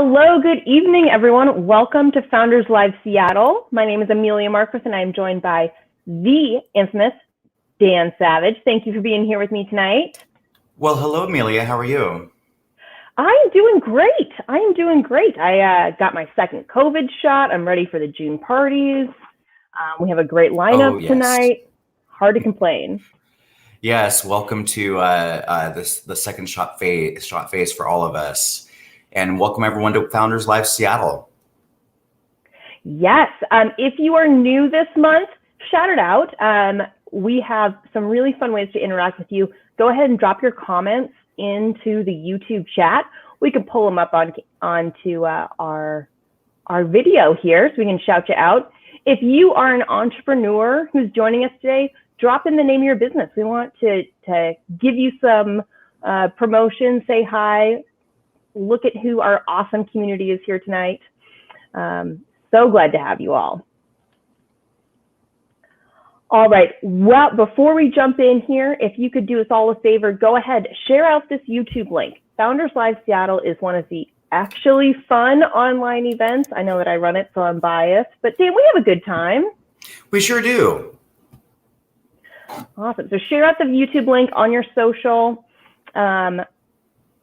Hello, good evening, everyone. Welcome to Founders Live Seattle. My name is Amelia Marquis, and I'm joined by the infamous Dan Savage. Thank you for being here with me tonight. Well, hello, Amelia. How are you? I'm doing great. I got my second COVID shot. I'm ready for the June parties. We have a great lineup tonight. Hard to complain. Yes, welcome to the second shot phase for all of us. And welcome everyone to Founders Live Seattle. Yes, if you are new this month, shout it out. We have some really fun ways to interact with you. Go ahead and drop your comments into the YouTube chat. We can pull them up onto our video here so we can shout you out. If you are an entrepreneur who's joining us today, drop in the name of your business. We want to give you some promotion, say hi, look at who our awesome community is here tonight. So glad to have you all. All right, well, before we jump in here, if you could do us all a favor, go ahead, share out this YouTube link. Founders Live Seattle is one of the actually fun online events. I know that I run it, so I'm biased, but Dan, we have a good time. We sure do. Awesome, so share out the YouTube link on your social.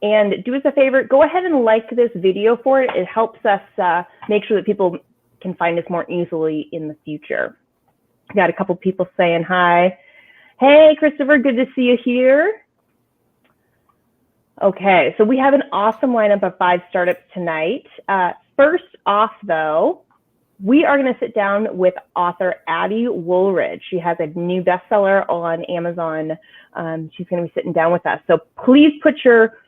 And do us a favor, go ahead and like this video for it. It helps us make sure that people can find us more easily in the future. Got a couple people saying hi. Hey, Christopher, good to see you here. Okay, so we have an awesome lineup of 5 startups tonight. First off, though, we are going to sit down with author Addie Woolridge. She has a new bestseller on Amazon. She's going to be sitting down with us. So please put your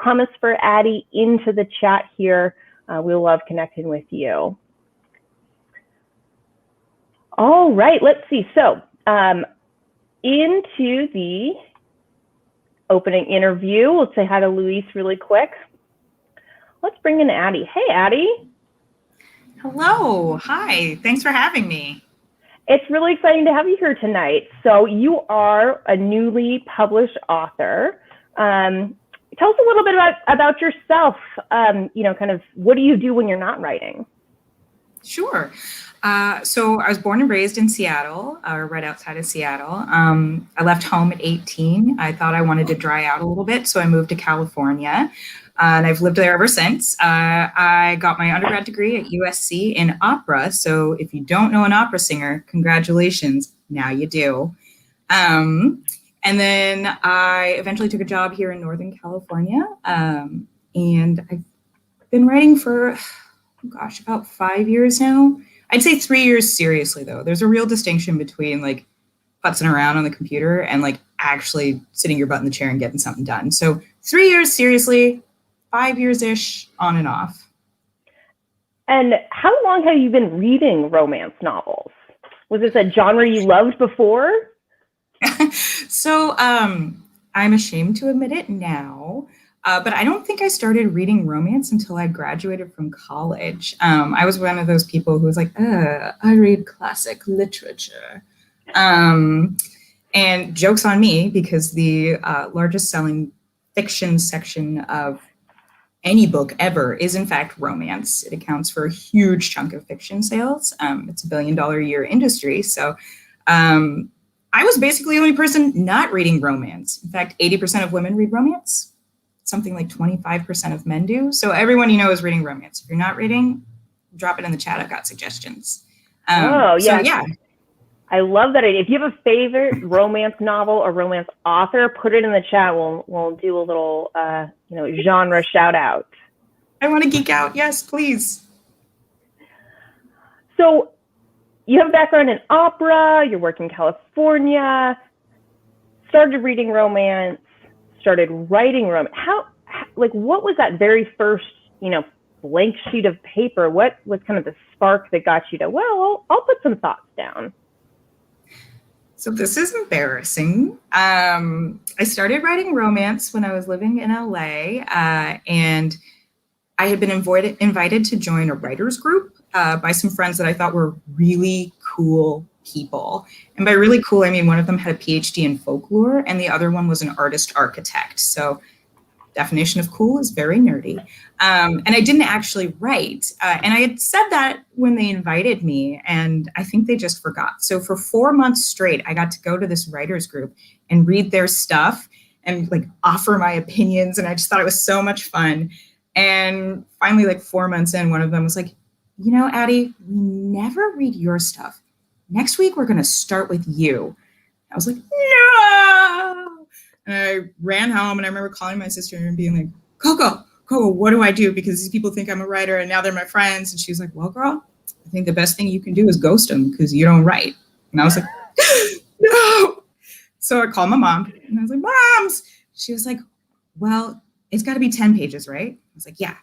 comments for Addie into the chat here. We love connecting with you. All right, let's see. So into the opening interview, we'll say hi to Luis really quick. Let's bring in Addie. Hey, Addie. Hello. Hi. Thanks for having me. It's really exciting to have you here tonight. So you are a newly published author. Tell us a little bit about yourself. Kind of what do you do when you're not writing? Sure. So I was born and raised in Seattle, right outside of Seattle. I left home at 18. I thought I wanted to dry out a little bit, so I moved to California, and I've lived there ever since. I got my undergrad degree at USC in opera. So if you don't know an opera singer, congratulations, now you do. And then I eventually took a job here in Northern California, and I've been writing for, about 5 years now. I'd say 3 years seriously, though. There's a real distinction between like putzing around on the computer and like actually sitting your butt in the chair and getting something done. So 3 years seriously, 5 years-ish on and off. And how long have you been reading romance novels? Was this a genre you loved before? So I'm ashamed to admit it now, but I don't think I started reading romance until I graduated from college. I was one of those people who was like, I read classic literature. And joke's on me, because the largest selling fiction section of any book ever is in fact romance. It accounts for a huge chunk of fiction sales. It's $1 billion a year industry. So I was basically the only person not reading romance. In fact, 80% of women read romance. Something like 25% of men do. So everyone you know is reading romance. If you're not reading, drop it in the chat. I've got suggestions. Yeah. So, yeah. I love that idea. If you have a favorite romance novel or romance author, put it in the chat. We'll do a little genre shout out. I want to geek out. Yes, please. So you have a background in opera, you're working in California, started reading romance, started writing romance. What was that very first, blank sheet of paper? What was kind of the spark that got you to, well, I'll put some thoughts down? So this is embarrassing. I started writing romance when I was living in LA, and I had been invited to join a writers group by some friends that I thought were really cool people. And by really cool, I mean one of them had a PhD in folklore and the other one was an artist architect. So Definition of cool is very nerdy. And I didn't actually write. And I had said that when they invited me, and I think they just forgot. So for 4 months straight, I got to go to this writers group and read their stuff and like offer my opinions. And I just thought it was so much fun. And finally, like 4 months in, one of them was like, you know, Addie, we never read your stuff. Next week, we're going to start with you. I was like, no. And I ran home, and I remember calling my sister and being like, Coco, what do I do? Because these people think I'm a writer and now they're my friends. And she was like, well, girl, I think the best thing you can do is ghost them because you don't write. And I was like, no. So I called my mom and I was like, Moms. She was like, well, it's got to be 10 pages, right? I was like, yeah.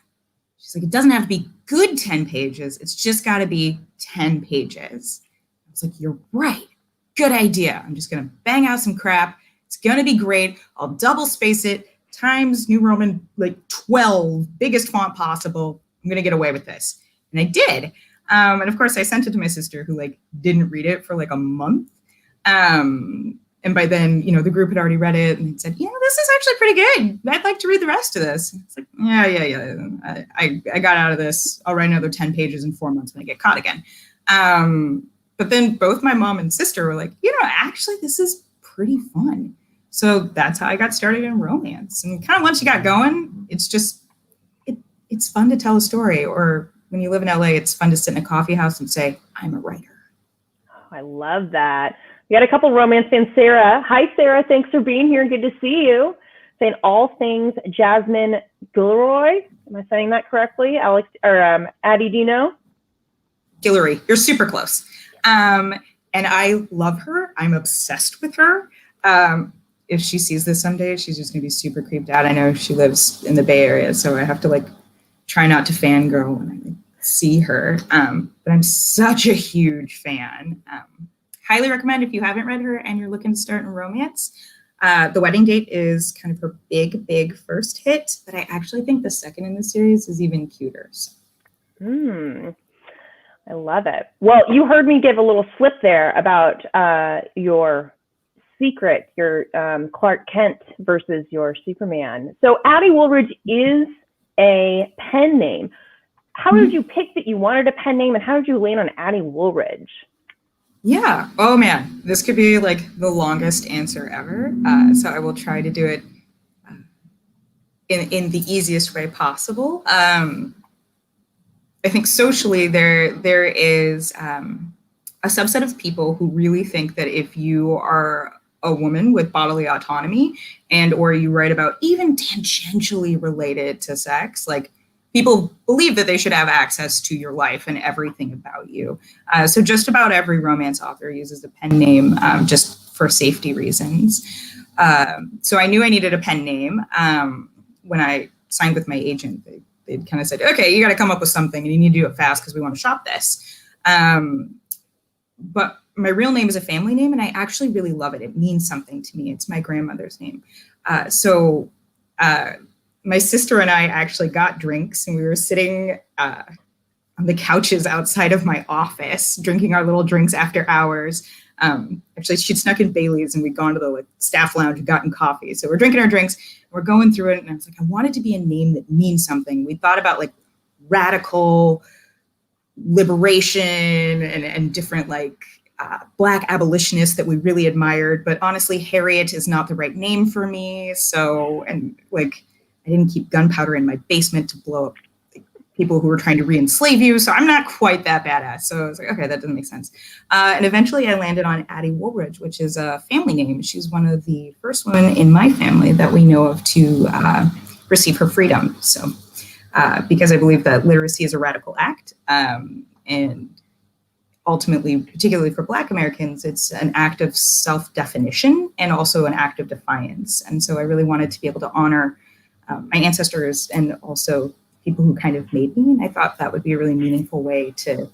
She's like, it doesn't have to be good 10 pages. It's just got to be 10 pages. I was like, you're right. Good idea. I'm just going to bang out some crap. It's going to be great. I'll double space it, Times New Roman, like 12, biggest font possible. I'm going to get away with this. And I did. And of course, I sent it to my sister, who like didn't read it for like a month. And by then, you know, the group had already read it and said, you know, this is actually pretty good. I'd like to read the rest of this. It's like, yeah. I got out of this. I'll write another 10 pages in 4 months when I get caught again. But then both my mom and sister were like, you know, actually, this is pretty fun. So that's how I got started in romance. And kind of once you got going, it's just, it's fun to tell a story. Or when you live in LA, it's fun to sit in a coffee house and say, I'm a writer. Oh, I love that. We got a couple romance fans. Sarah. Hi, Sarah. Thanks for being here. Good to see you. Saying all things Jasmine Gilroy. Am I saying that correctly? Alex or Addie, do you know? Guillory. You're super close. And I love her. I'm obsessed with her. If she sees this someday, she's just going to be super creeped out. I know she lives in the Bay Area, so I have to like try not to fangirl when I like, see her. But I'm such a huge fan. Highly recommend if you haven't read her and you're looking to start in romance. The Wedding Date is kind of her big first hit, but I actually think the second in the series is even cuter. So. I love it. Well, you heard me give a little slip there about your secret, your Clark Kent versus your Superman. So Addie Woolridge is a pen name. How did you pick that you wanted a pen name, and how did you land on Addie Woolridge? Yeah. Oh man, this could be like the longest answer ever. So I will try to do it in the easiest way possible. I think socially there is a subset of people who really think that if you are a woman with bodily autonomy and or you write about even tangentially related to sex, like people believe that they should have access to your life and everything about you. So just about every romance author uses a pen name just for safety reasons. So I knew I needed a pen name. When I signed with my agent, they kind of said, okay, you got to come up with something and you need to do it fast because we want to shop this. But my real name is a family name and I actually really love it. It means something to me. It's my grandmother's name. So my sister and I actually got drinks and we were sitting on the couches outside of my office, drinking our little drinks after hours. Actually, she'd snuck in Bailey's and we'd gone to the staff lounge and gotten coffee. So we're drinking our drinks, we're going through it. And I was like, I want it to be a name that means something. We thought about like radical liberation and different Black abolitionists that we really admired. But honestly, Harriet is not the right name for me. So, I didn't keep gunpowder in my basement to blow up people who were trying to re-enslave you. So I'm not quite that badass. So I was like, okay, that doesn't make sense. And eventually I landed on Addie Woolridge, which is a family name. She's one of the first women in my family that we know of to receive her freedom. So because I believe that literacy is a radical act. And ultimately, particularly for Black Americans, it's an act of self-definition and also an act of defiance. And so I really wanted to be able to honor my ancestors and also people who kind of made me. And I thought that would be a really meaningful way to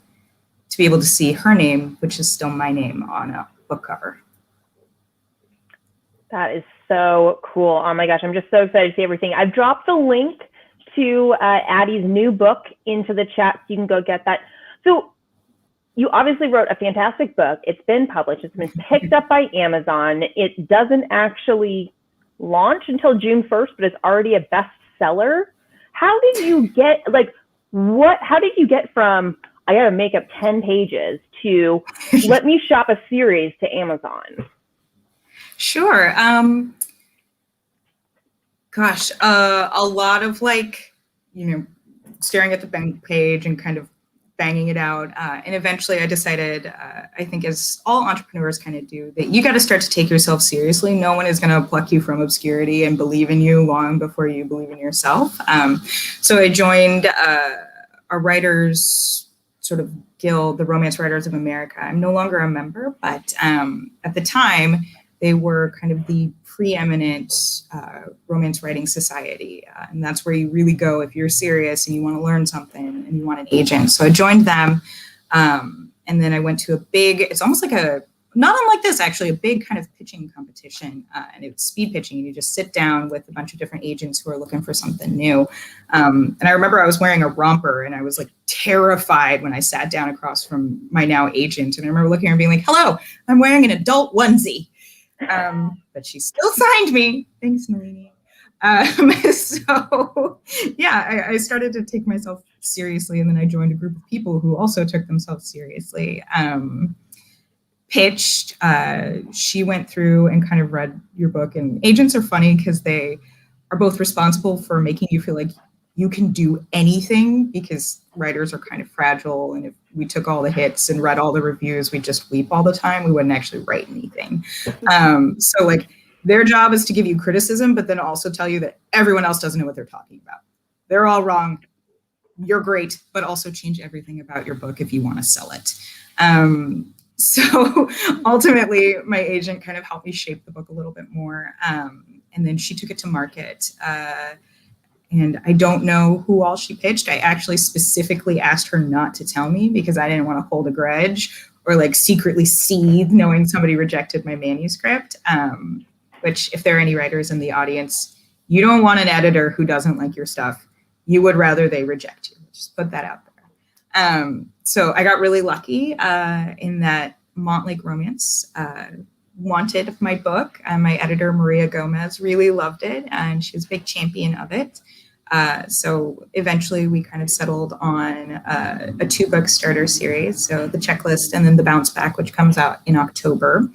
be able to see her name, which is still my name, on a book cover. That is so cool. Oh my gosh, I'm just so excited to see everything. I've dropped the link to Addie's new book into the chat, so you can go get that. So you obviously wrote a fantastic book. It's been published. It's been picked up by Amazon. It doesn't actually launch until June 1st, but it's already a bestseller. How did you get, how did you get from, I got to make up 10 pages to let me shop a series to Amazon? Sure. A lot of staring at the bank page and kind of banging it out. And eventually I decided, I think as all entrepreneurs kind of do, that you got to start to take yourself seriously. No one is going to pluck you from obscurity and believe in you long before you believe in yourself. So I joined a writers sort of guild, the Romance Writers of America. I'm no longer a member, but at the time, they were kind of the preeminent romance writing society. And that's where you really go if you're serious and you want to learn something and you want an agent. So I joined them. And then I went to a big, it's almost like not unlike this, actually, a big kind of pitching competition. And it's speed pitching. And you just sit down with a bunch of different agents who are looking for something new. And I remember I was wearing a romper and I was terrified when I sat down across from my now agent. And I remember looking at her and being like, hello, I'm wearing an adult onesie. But she still signed me. Thanks, Nalini. So yeah, I started to take myself seriously, and then I joined a group of people who also took themselves seriously. Pitched. She went through and kind of read your book, and agents are funny because they are both responsible for making you feel like you can do anything, because writers are kind of fragile. And if we took all the hits and read all the reviews, we'd just weep all the time. We wouldn't actually write anything. So their job is to give you criticism, but then also tell you that everyone else doesn't know what they're talking about. They're all wrong. You're great, but also change everything about your book if you want to sell it. So ultimately, my agent kind of helped me shape the book a little bit more. And then she took it to market. And I don't know who all she pitched. I actually specifically asked her not to tell me because I didn't want to hold a grudge or secretly seethe knowing somebody rejected my manuscript. Which, if there are any writers in the audience, you don't want an editor who doesn't like your stuff. You would rather they reject you. Just put that out there. So I got really lucky in that Montlake Romance wanted my book. My editor, Maria Gomez, really loved it, and she was a big champion of it. So eventually we kind of settled on a 2-book starter series. So The Checklist and then The Bounce Back, which comes out in October.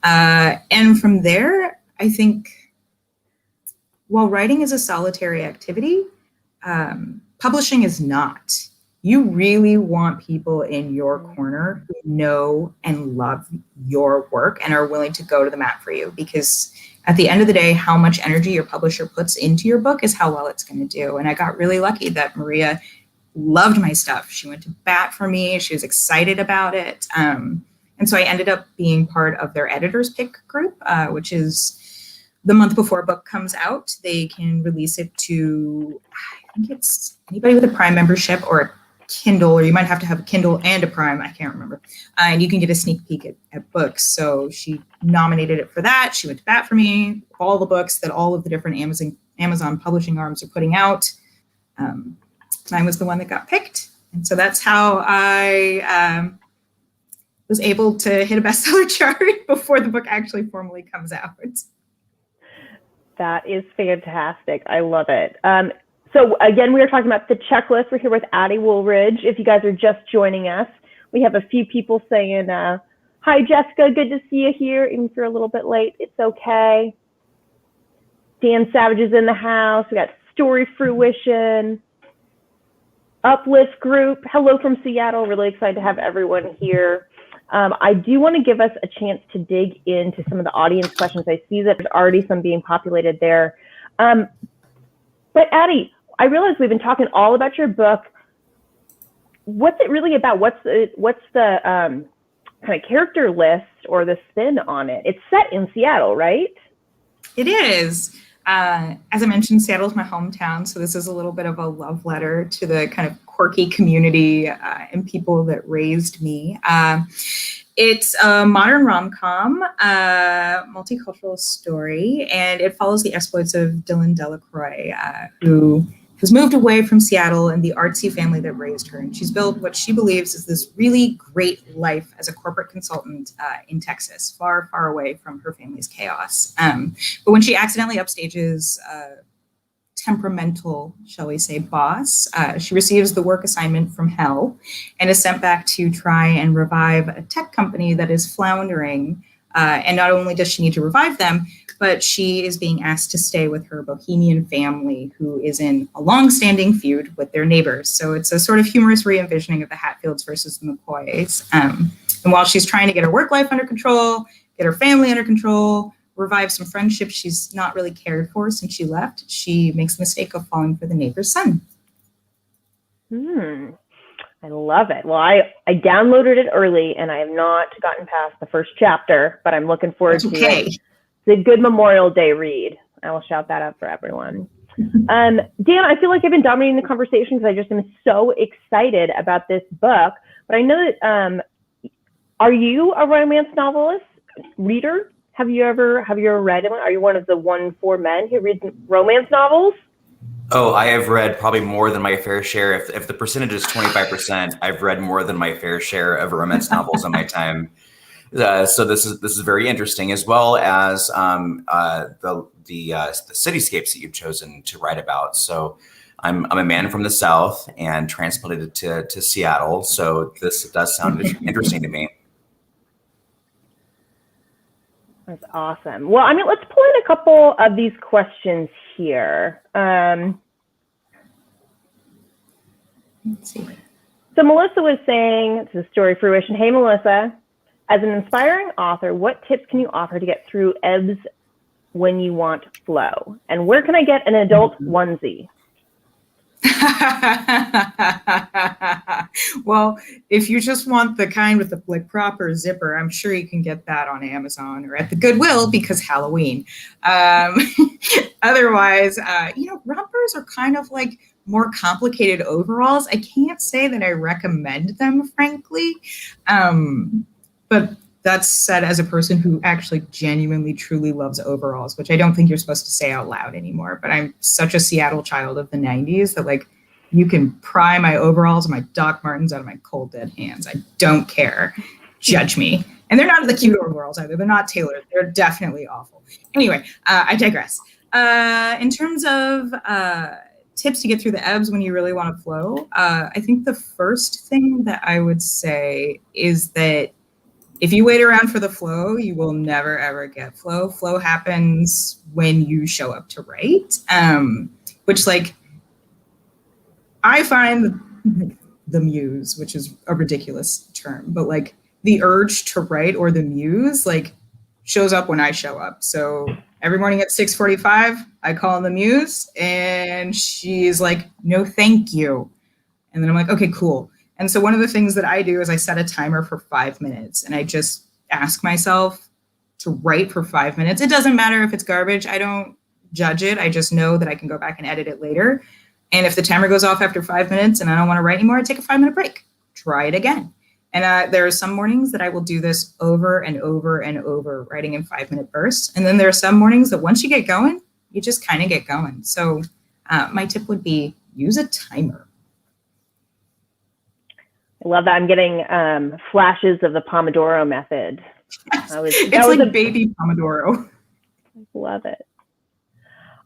And from there, I think while writing is a solitary activity, publishing is not. You really want people in your corner who know and love your work and are willing to go to the mat for you, because at the end of the day, how much energy your publisher puts into your book is how well it's going to do. And I got really lucky that Maria loved my stuff. She went to bat for me. She was excited about it. And so I ended up being part of their editor's pick group, which is the month before a book comes out, they can release it to, I think it's anybody with a Prime membership or a Kindle, or you might have to have a Kindle and a Prime, I can't remember. And you can get a sneak peek at books. So she nominated it for that. She went to bat for me, all the books that all of the different Amazon publishing arms are putting out. Mine was the one that got picked. And so that's how I was able to hit a bestseller chart before the book actually formally comes out. That is fantastic. I love it. So again, we are talking about The Checklist. We're here with Addie Woolridge. If you guys are just joining us, we have a few people saying, hi, Jessica, good to see you here. Even if you're a little bit late, it's okay. Dan Savage is in the house. We got Story Fruition, Uplift Group. Hello from Seattle. Really excited to have everyone here. I do want to give us a chance to dig into some of the audience questions. I see that there's already some being populated there. But Addie, I realize we've been talking all about your book. What's it really about? What's the kind of character list or the spin on it? It's set in Seattle, right? It is. As I mentioned, Seattle is my hometown, so this is a little bit of a love letter to the kind of quirky community and people that raised me. It's a modern rom-com, multicultural story, and it follows the exploits of Dylan Delacroix, who has moved away from Seattle and the artsy family that raised her. And she's built what she believes is this really great life as a corporate consultant in Texas, far, far away from her family's chaos. But when she accidentally upstages temperamental, shall we say, boss, she receives the work assignment from hell and is sent back to try and revive a tech company that is floundering. And not only does she need to revive them, but she is being asked to stay with her bohemian family, who is in a long-standing feud with their neighbors. So it's a sort of humorous re-envisioning of the Hatfields versus the McCoys. And while she's trying to get her work life under control, get her family under control, revive some friendships she's not really cared for since she left, she makes the mistake of falling for the neighbor's son. I love it. Well, I downloaded it early and I have not gotten past the first chapter, but I'm looking forward to it. It's a good Memorial Day read. I will shout that out for everyone. Dan, I feel like I've been dominating the conversation because I just am so excited about this book. But I know that, are you a romance novelist reader? Have you ever read one? Are you one of the 1-4 men who reads romance novels? Oh, I have read probably more than my fair share. If the percentage is 25%, I've read more than my fair share of romance novels in my time. So this is very interesting, as well as the cityscapes that you've chosen to write about. So I'm a man from the South and transplanted to Seattle. So this does sound interesting to me. That's awesome. Well, I mean, let's pull in a couple of these questions here. Let's see. So Melissa was saying, to the story fruition, hey, Melissa, as an inspiring author, what tips can you offer to get through ebbs when you want flow? And where can I get an adult onesie? Well, if you just want the kind with the like proper zipper, I'm sure you can get that on Amazon or at the Goodwill because Halloween. Otherwise, rompers are kind of like more complicated overalls. I can't say that I recommend them, frankly. But that's said as a person who actually genuinely, truly loves overalls, which I don't think you're supposed to say out loud anymore. But I'm such a Seattle child of the 90s that like you can pry my overalls and my Doc Martens out of my cold, dead hands. I don't care. Judge me. And they're not the cute overalls either. They're not tailored. They're definitely awful. Anyway, I digress. In terms of tips to get through the ebbs when you really want to flow, I think the first thing that I would say is that if you wait around for the flow, you will never, ever get flow. Flow happens when you show up to write, which like I find the muse, which is a ridiculous term, but like the urge to write or the muse like shows up when I show up. So every morning at 6:45, I call the muse and she's like, no, thank you. And then I'm like, okay, cool. And so one of the things that I do is I set a timer for 5 minutes and I just ask myself to write for 5 minutes. It doesn't matter if it's garbage. I don't judge it. I just know that I can go back and edit it later. And if the timer goes off after 5 minutes and I don't want to write anymore, I take a 5-minute break, try it again. And there are some mornings that I will do this over and over and over, writing in 5-minute bursts. And then there are some mornings that once you get going, you just kind of get going. So my tip would be use a timer. I love that. I'm getting flashes of the Pomodoro method. It's like a baby Pomodoro. I love it.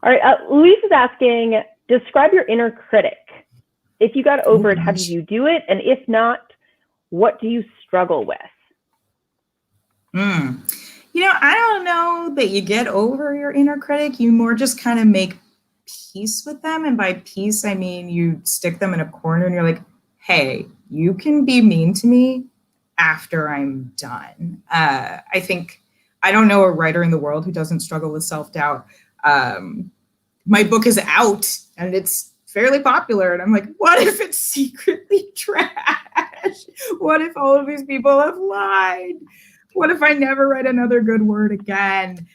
All right. Louise is asking, describe your inner critic. If you got over it, how did you do it? And if not, what do you struggle with? I don't know that you get over your inner critic. You more just kind of make peace with them. And by peace, I mean you stick them in a corner and you're like, hey, you can be mean to me after I'm done. I think I don't know a writer in the world who doesn't struggle with self-doubt. My book is out and it's fairly popular. And I'm like, what if it's secretly trash? What if all of these people have lied? What if I never write another good word again?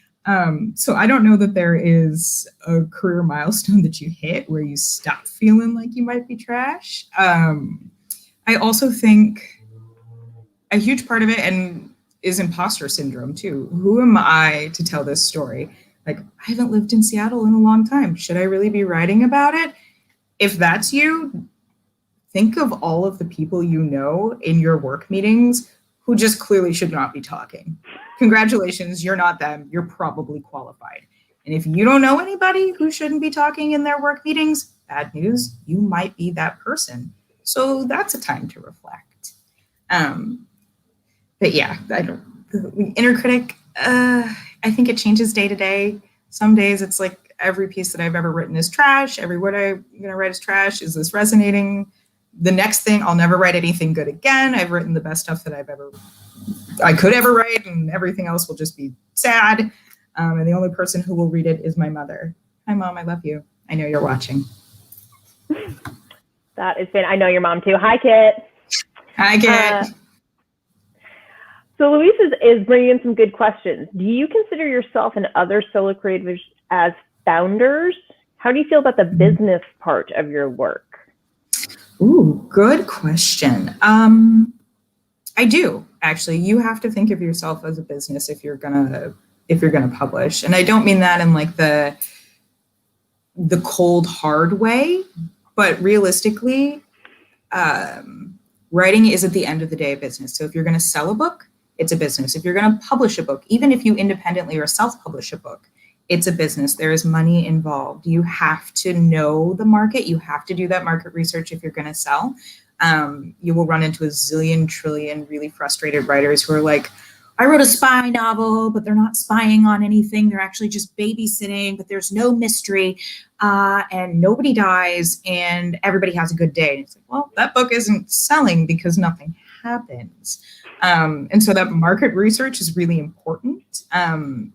So I don't know that there is a career milestone that you hit where you stop feeling like you might be trash. I also think a huge part of it is imposter syndrome too. Who am I to tell this story? Like, I haven't lived in Seattle in a long time. Should I really be writing about it? if that's you, think of all of the people you know in your work meetings who just clearly should not be talking. Congratulations, you're not them. You're probably qualified. And if you don't know anybody who shouldn't be talking in their work meetings, bad news, you might be that person. So that's a time to reflect. But yeah, the inner critic, I think it changes day to day. Some days it's like every piece that I've ever written is trash. Every word I'm going to write is trash. Is this resonating? The next thing, I'll never write anything good again. I've written the best stuff that I could ever write, and everything else will just be sad. And the only person who will read it is my mother. Hi, Mom. I love you. I know you're watching. That has been, I know your mom too. Hi, Kit. Hi, Kit. So Louise is bringing in some good questions. Do you consider yourself and other solo creators as founders? How do you feel about the business part of your work? Ooh, good question. I do, actually. You have to think of yourself as a business if you're gonna publish. And I don't mean that in like the cold, hard way, but realistically, writing is at the end of the day a business. So if you're gonna sell a book, it's a business. If you're gonna publish a book, even if you independently or self-publish a book, it's a business. There is money involved. You have to know the market. You have to do that market research if you're going to sell. You will run into a zillion, trillion really frustrated writers who are like, I wrote a spy novel, but they're not spying on anything. They're actually just babysitting, but there's no mystery and nobody dies and everybody has a good day. And it's like, well, that book isn't selling because nothing happens. And so that market research is really important.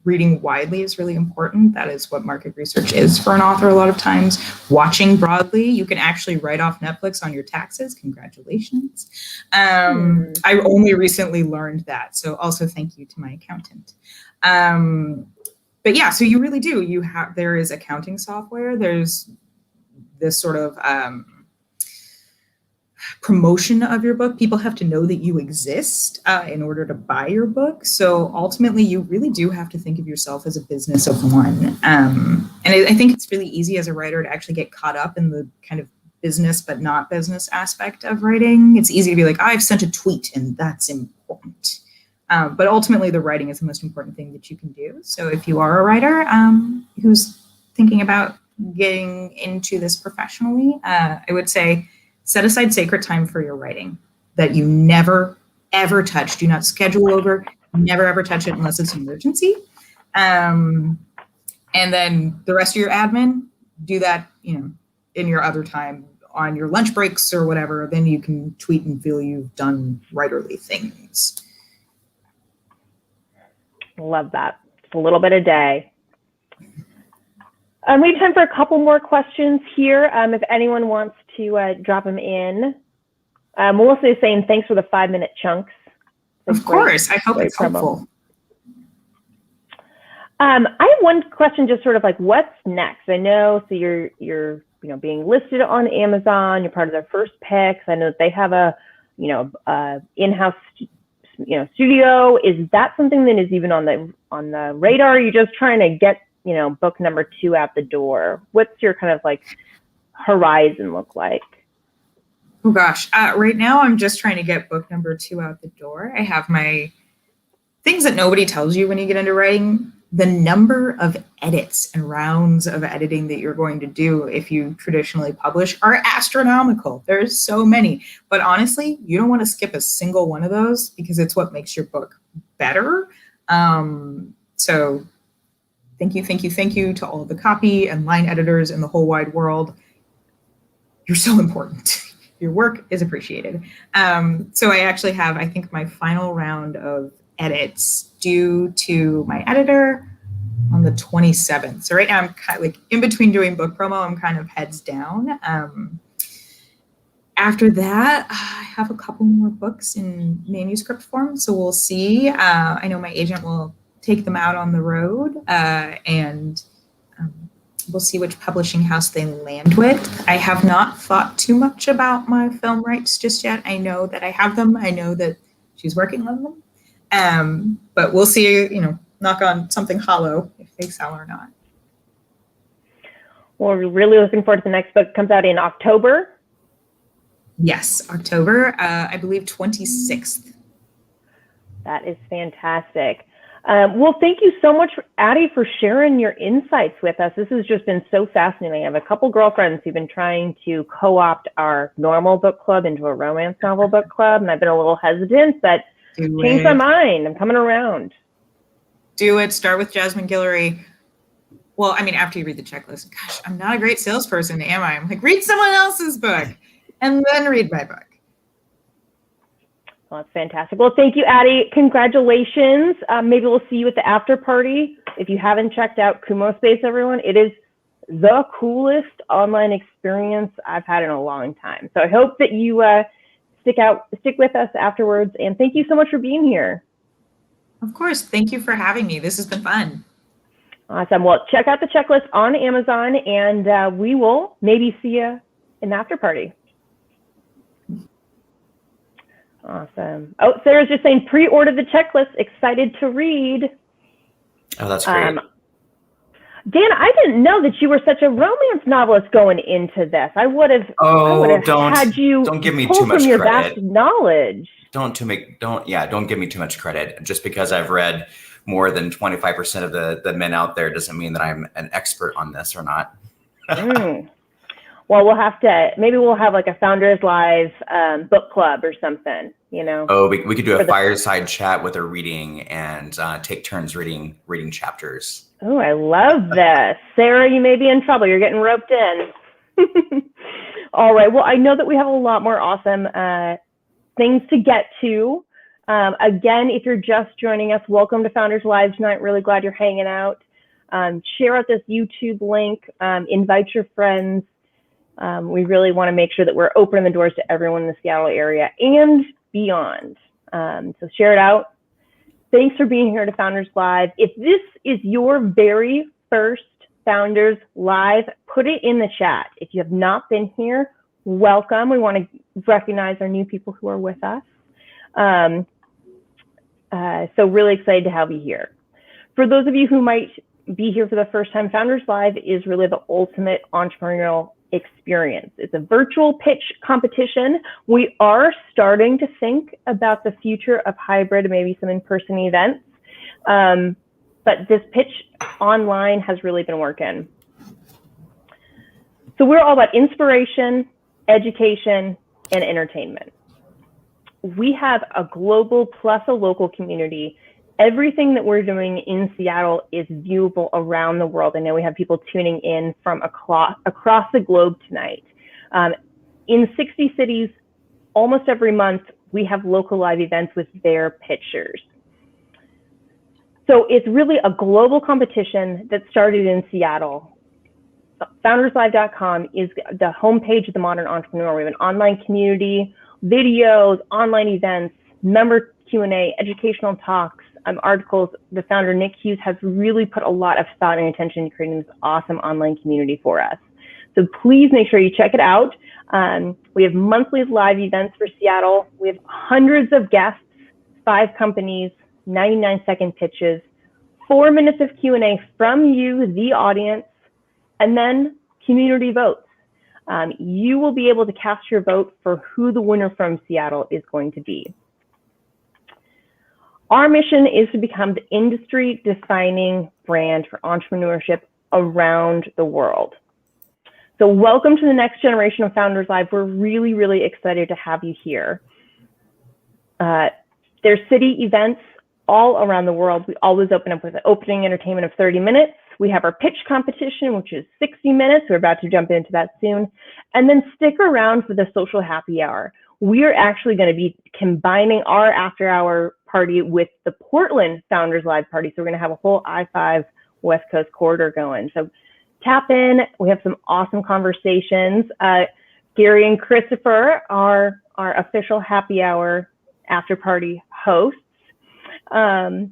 Reading widely is really important. That is what market research is for an author a lot of times. Watching broadly, you can actually write off Netflix on your taxes. Congratulations. I only recently learned that. So also thank you to my accountant. But yeah, so you really do. There is accounting software. There's this sort of promotion of your book. People have to know that you exist in order to buy your book. So ultimately, you really do have to think of yourself as a business of one. And I think it's really easy as a writer to actually get caught up in the kind of business but not business aspect of writing. It's easy to be like, I've sent a tweet and that's important. But ultimately, the writing is the most important thing that you can do. So if you are a writer who's thinking about getting into this professionally, I would say, set aside sacred time for your writing that you never, ever touch. Do not schedule over, never, ever touch it unless it's an emergency. And then the rest of your admin, do that, in your other time on your lunch breaks or whatever. Then you can tweet and feel you've done writerly things. Love that. Just a little bit a day. We have time for a couple more questions here. If anyone wants to drop them in. Melissa is saying, thanks for the 5-minute chunks. Of course. I hope it's helpful. I have one question, just sort of like, what's next? I know, so you're being listed on Amazon. You're part of their first picks. I know that they have a in-house studio. Is that something that is even on the radar? Are you just trying to get book number 2 out the door? What's your kind of like horizon look like? Oh gosh, right now I'm just trying to get book number 2 out the door. I have my things that nobody tells you when you get into writing. The number of edits and rounds of editing that you're going to do if you traditionally publish are astronomical. There's so many, but honestly, you don't want to skip a single one of those because it's what makes your book better. So thank you to all of the copy and line editors in the whole wide world. You're so important. Your work is appreciated. So I actually have, I think, my final round of edits due to my editor on the 27th. So right now I'm kind of like in between doing book promo, I'm kind of heads down. After that, I have a couple more books in manuscript form. So we'll see. I know my agent will take them out on the road and we'll see which publishing house they land with. I have not thought too much about my film rights just yet. I know that I have them. I know that she's working on them. But we'll see, knock on something hollow if they sell or not. Well, we're really looking forward to the next book. It comes out in October. Yes, October, I believe 26th. That is fantastic. Well, thank you so much, Addie, for sharing your insights with us. This has just been so fascinating. I have a couple girlfriends who've been trying to co-opt our normal book club into a romance novel book club, and I've been a little hesitant, but changed my mind. I'm coming around. Do it. Start with Jasmine Guillory. Well, I mean, after you read the checklist. Gosh, I'm not a great salesperson, am I? I'm like, read someone else's book and then read my book. Well, that's fantastic. Well, thank you, Addie. Congratulations. Maybe we'll see you at the after party. If you haven't checked out Kumo Space, everyone, it is the coolest online experience I've had in a long time. So I hope that you stick with us afterwards. And thank you so much for being here. Of course. Thank you for having me. This has been fun. Awesome. Well, check out the checklist on Amazon, and we will maybe see you in the after party. Awesome. Oh, Sarah's just saying pre-order the checklist. Excited to read. Oh, that's great. Dan, I didn't know that you were such a romance novelist going into this. I would have had you don't give me pull too much from your credit. vast knowledge. Don't give me too much credit. Just because I've read more than 25% of the men out there doesn't mean that I'm an expert on this or not. Well, maybe we'll have like a Founders Live book club or something, you know? Oh, we could do a fireside chat with a reading and take turns reading chapters. Oh, I love this. Sarah, you may be in trouble. You're getting roped in. All right. Well, I know that we have a lot more awesome things to get to. Again, if you're just joining us, welcome to Founders Live tonight. Really glad you're hanging out. Share out this YouTube link. Invite your friends. We really want to make sure that we're opening the doors to everyone in the Seattle area and beyond. So share it out. Thanks for being here to Founders Live. If this is your very first Founders Live, put it in the chat. If you have not been here, welcome. We want to recognize our new people who are with us. So really excited to have you here. For those of you who might be here for the first time, Founders Live is really the ultimate entrepreneurial experience. It's a virtual pitch competition. We are starting to think about the future of hybrid and maybe some in-person events. But this pitch online has really been working. So we're all about inspiration, education, and entertainment. We have a global plus a local community. Everything that we're doing in Seattle is viewable around the world. I know we have people tuning in from across the globe tonight. In 60 cities, almost every month, we have local live events with their pitchers. So it's really a global competition that started in Seattle. Founderslive.com is the homepage of the modern entrepreneur. We have an online community, videos, online events, member Q&A, educational talks, articles. The founder, Nick Hughes, has really put a lot of thought and attention to creating this awesome online community for us. So please make sure you check it out. We have monthly live events for Seattle. We have hundreds of guests, 5 companies, 99-second pitches, 4 minutes of Q&A from you, the audience, and then community votes. You will be able to cast your vote for who the winner from Seattle is going to be. Our mission is to become the industry-defining brand for entrepreneurship around the world. So welcome to the next generation of Founders Live. We're really, really excited to have you here. There's city events all around the world. We always open up with an opening entertainment of 30 minutes. We have our pitch competition, which is 60 minutes. We're about to jump into that soon. And then stick around for the social happy hour. We are actually going to be combining our after-hour party with the Portland Founders Live party. So we're going to have a whole I-5 West Coast corridor going. So tap in. We have some awesome conversations. Gary and Christopher are our official happy hour after party hosts. Oh,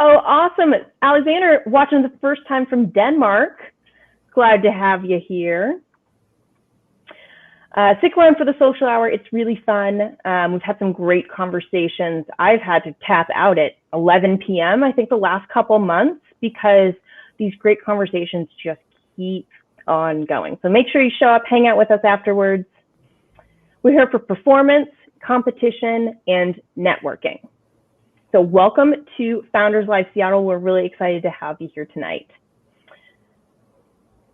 awesome. Alexander, watching the first time from Denmark. Glad to have you here. Stick around for the social hour. It's really fun. We've had some great conversations. I've had to tap out at 11 p.m. I think the last couple months because these great conversations just keep ongoing. So make sure you show up, hang out with us afterwards. We're here for performance, competition, and networking. So welcome to Founders Live Seattle. We're really excited to have you here tonight.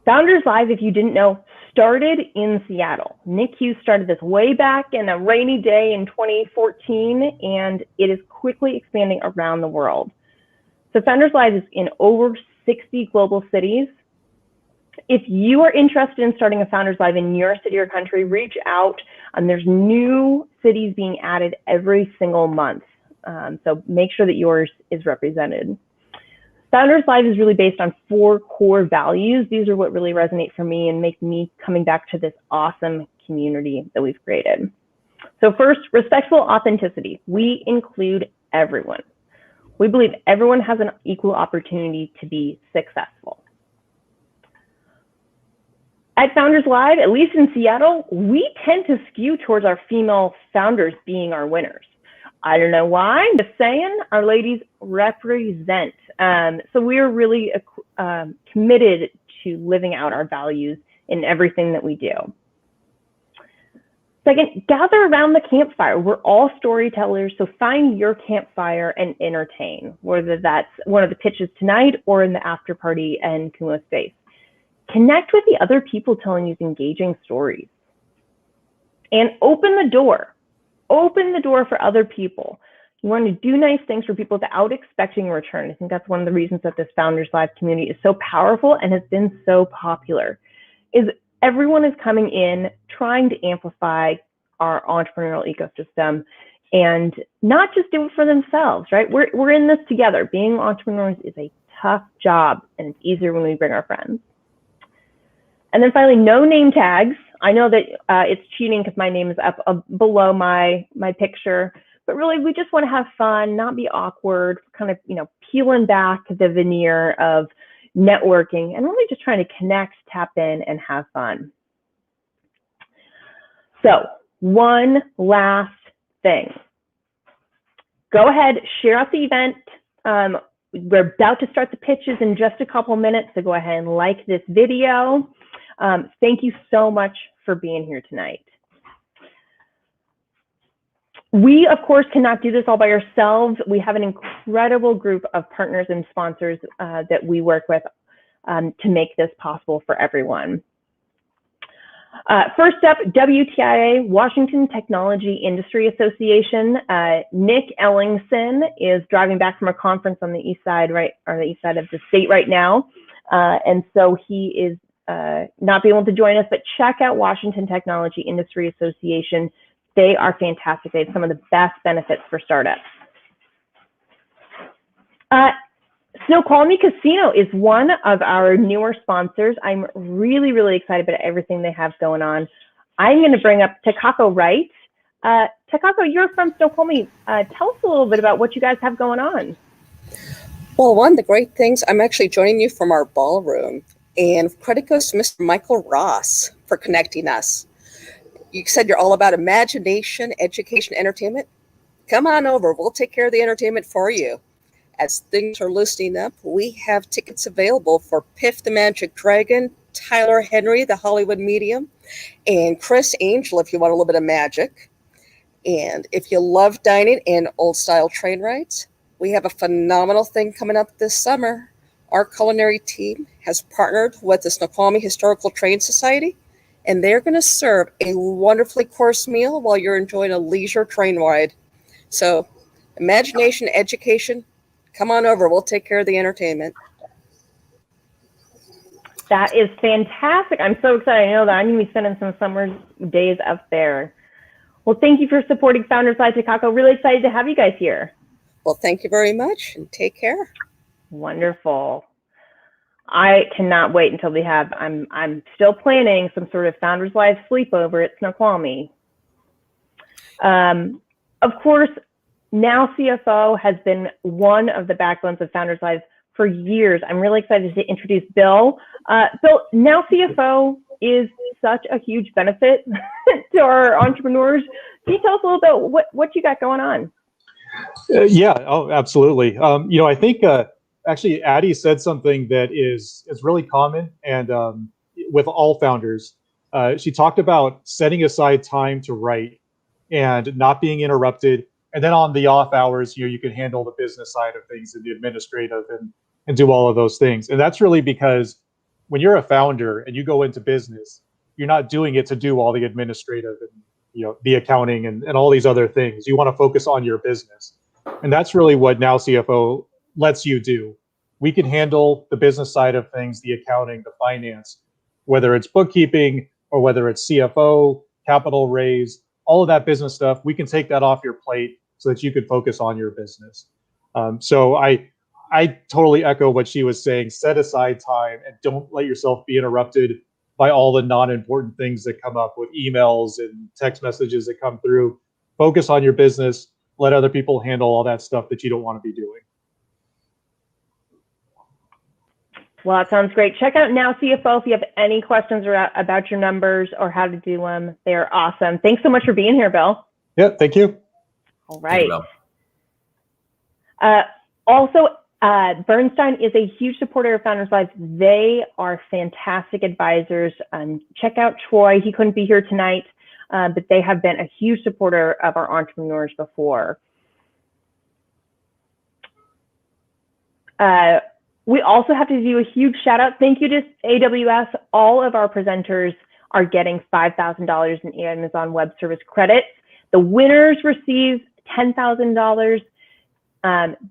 Founders Live, if you didn't know, started in Seattle. Nick Hughes started this way back in a rainy day in 2014, and it is quickly expanding around the world. So Founders Live is in over 60 global cities. If you are interested in starting a Founders Live in your city or country, reach out. There's new cities being added every single month. So make sure that yours is represented. Founders Live is really based on 4 core values. These are what really resonate for me and make me coming back to this awesome community that we've created. So first, respectful authenticity. We include everyone. We believe everyone has an equal opportunity to be successful. At Founders Live, at least in Seattle, we tend to skew towards our female founders being our winners. I don't know why, just saying, our ladies represent. So we're really committed to living out our values in everything that we do. Second, gather around the campfire. We're all storytellers, so find your campfire and entertain, whether that's one of the pitches tonight or in the after party and Kumo space. Connect with the other people telling these engaging stories. And open the door. Open the door for other people. You want to do nice things for people without expecting a return. I think that's one of the reasons that this Founders Live community is so powerful and has been so popular, is everyone is coming in trying to amplify our entrepreneurial ecosystem and not just do it for themselves, right? We're in this together. Being entrepreneurs is a tough job, and it's easier when we bring our friends. And then finally, no name tags. I know that it's cheating because my name is up below my picture, but really we just want to have fun, not be awkward, kind of, peeling back the veneer of networking and really just trying to connect, tap in, and have fun. So one last thing. Go ahead, share out the event. We're about to start the pitches in just a couple minutes, so go ahead and like this video. Thank you so much for being here tonight. We, of course, cannot do this all by ourselves. We have an incredible group of partners and sponsors that we work with to make this possible for everyone. First up, WTIA, Washington Technology Industry Association. Nick Ellingson is driving back from a conference on the east side, on the east side of the state right now. And so he is not be able to join us, but check out Washington Technology Industry Association. They are fantastic. They have some of the best benefits for startups. Snoqualmie Casino is one of our newer sponsors. I'm really, really excited about everything they have going on. I'm going to bring up Takako Wright. Takako, you're from Snoqualmie. Tell us a little bit about what you guys have going on. Well, one of the great things, I'm actually joining you from our ballroom. And credit goes to Mr. Michael Ross for connecting us. You said you're all about imagination, education, entertainment. Come on over. We'll take care of the entertainment for you. As things are loosening up, we have tickets available for Piff the Magic Dragon, Tyler Henry, the Hollywood Medium, and Chris Angel if you want a little bit of magic. And if you love dining and old-style train rides, we have a phenomenal thing coming up this summer. Our culinary team has partnered with the Snoqualmie Historical Train Society, and they're going to serve a wonderfully course meal while you're enjoying a leisure train ride. So, imagination, education, come on over. We'll take care of the entertainment. That is fantastic. I'm so excited. I know that I'm going to be spending some summer days up there. Well, thank you for supporting Founders Live Takako. Really excited to have you guys here. Well, thank you very much, and take care. Wonderful. I cannot wait until we have, I'm still planning some sort of Founders Live sleepover at Snoqualmie. Of course, now CFO has been one of the backbones of Founders Live for years. I'm really excited to introduce Bill. Bill, now CFO is such a huge benefit to our entrepreneurs. Can you tell us a little bit what you got going on? Yeah, oh, absolutely. I think actually Addie said something that is really common, and with all founders. She talked about setting aside time to write and not being interrupted. And then on the off hours, you can handle the business side of things and the administrative and do all of those things. And that's really because when you're a founder and you go into business, you're not doing it to do all the administrative and the accounting and all these other things. You want to focus on your business. And that's really what Now CFO lets you do. We can handle the business side of things, the accounting, the finance, whether it's bookkeeping or whether it's CFO, capital raise, all of that business stuff. We can take that off your plate so that you can focus on your business. So I totally echo what she was saying. Set aside time and don't let yourself be interrupted by all the non-important things that come up with emails and text messages that come through. Focus on your business. Let other people handle all that stuff that you don't want to be doing. Well, that sounds great. Check out Now CFO if you have any questions about your numbers or how to do them. They're awesome. Thanks so much for being here, Bill. Yeah, thank you. All right. You, Also, Bernstein is a huge supporter of Founders Live. They are fantastic advisors. Check out Troy. He couldn't be here tonight, but they have been a huge supporter of our entrepreneurs before. We also have to do a huge shout out. Thank you to AWS. All of our presenters are getting $5,000 in Amazon Web Service credits. The winners receive $10,000.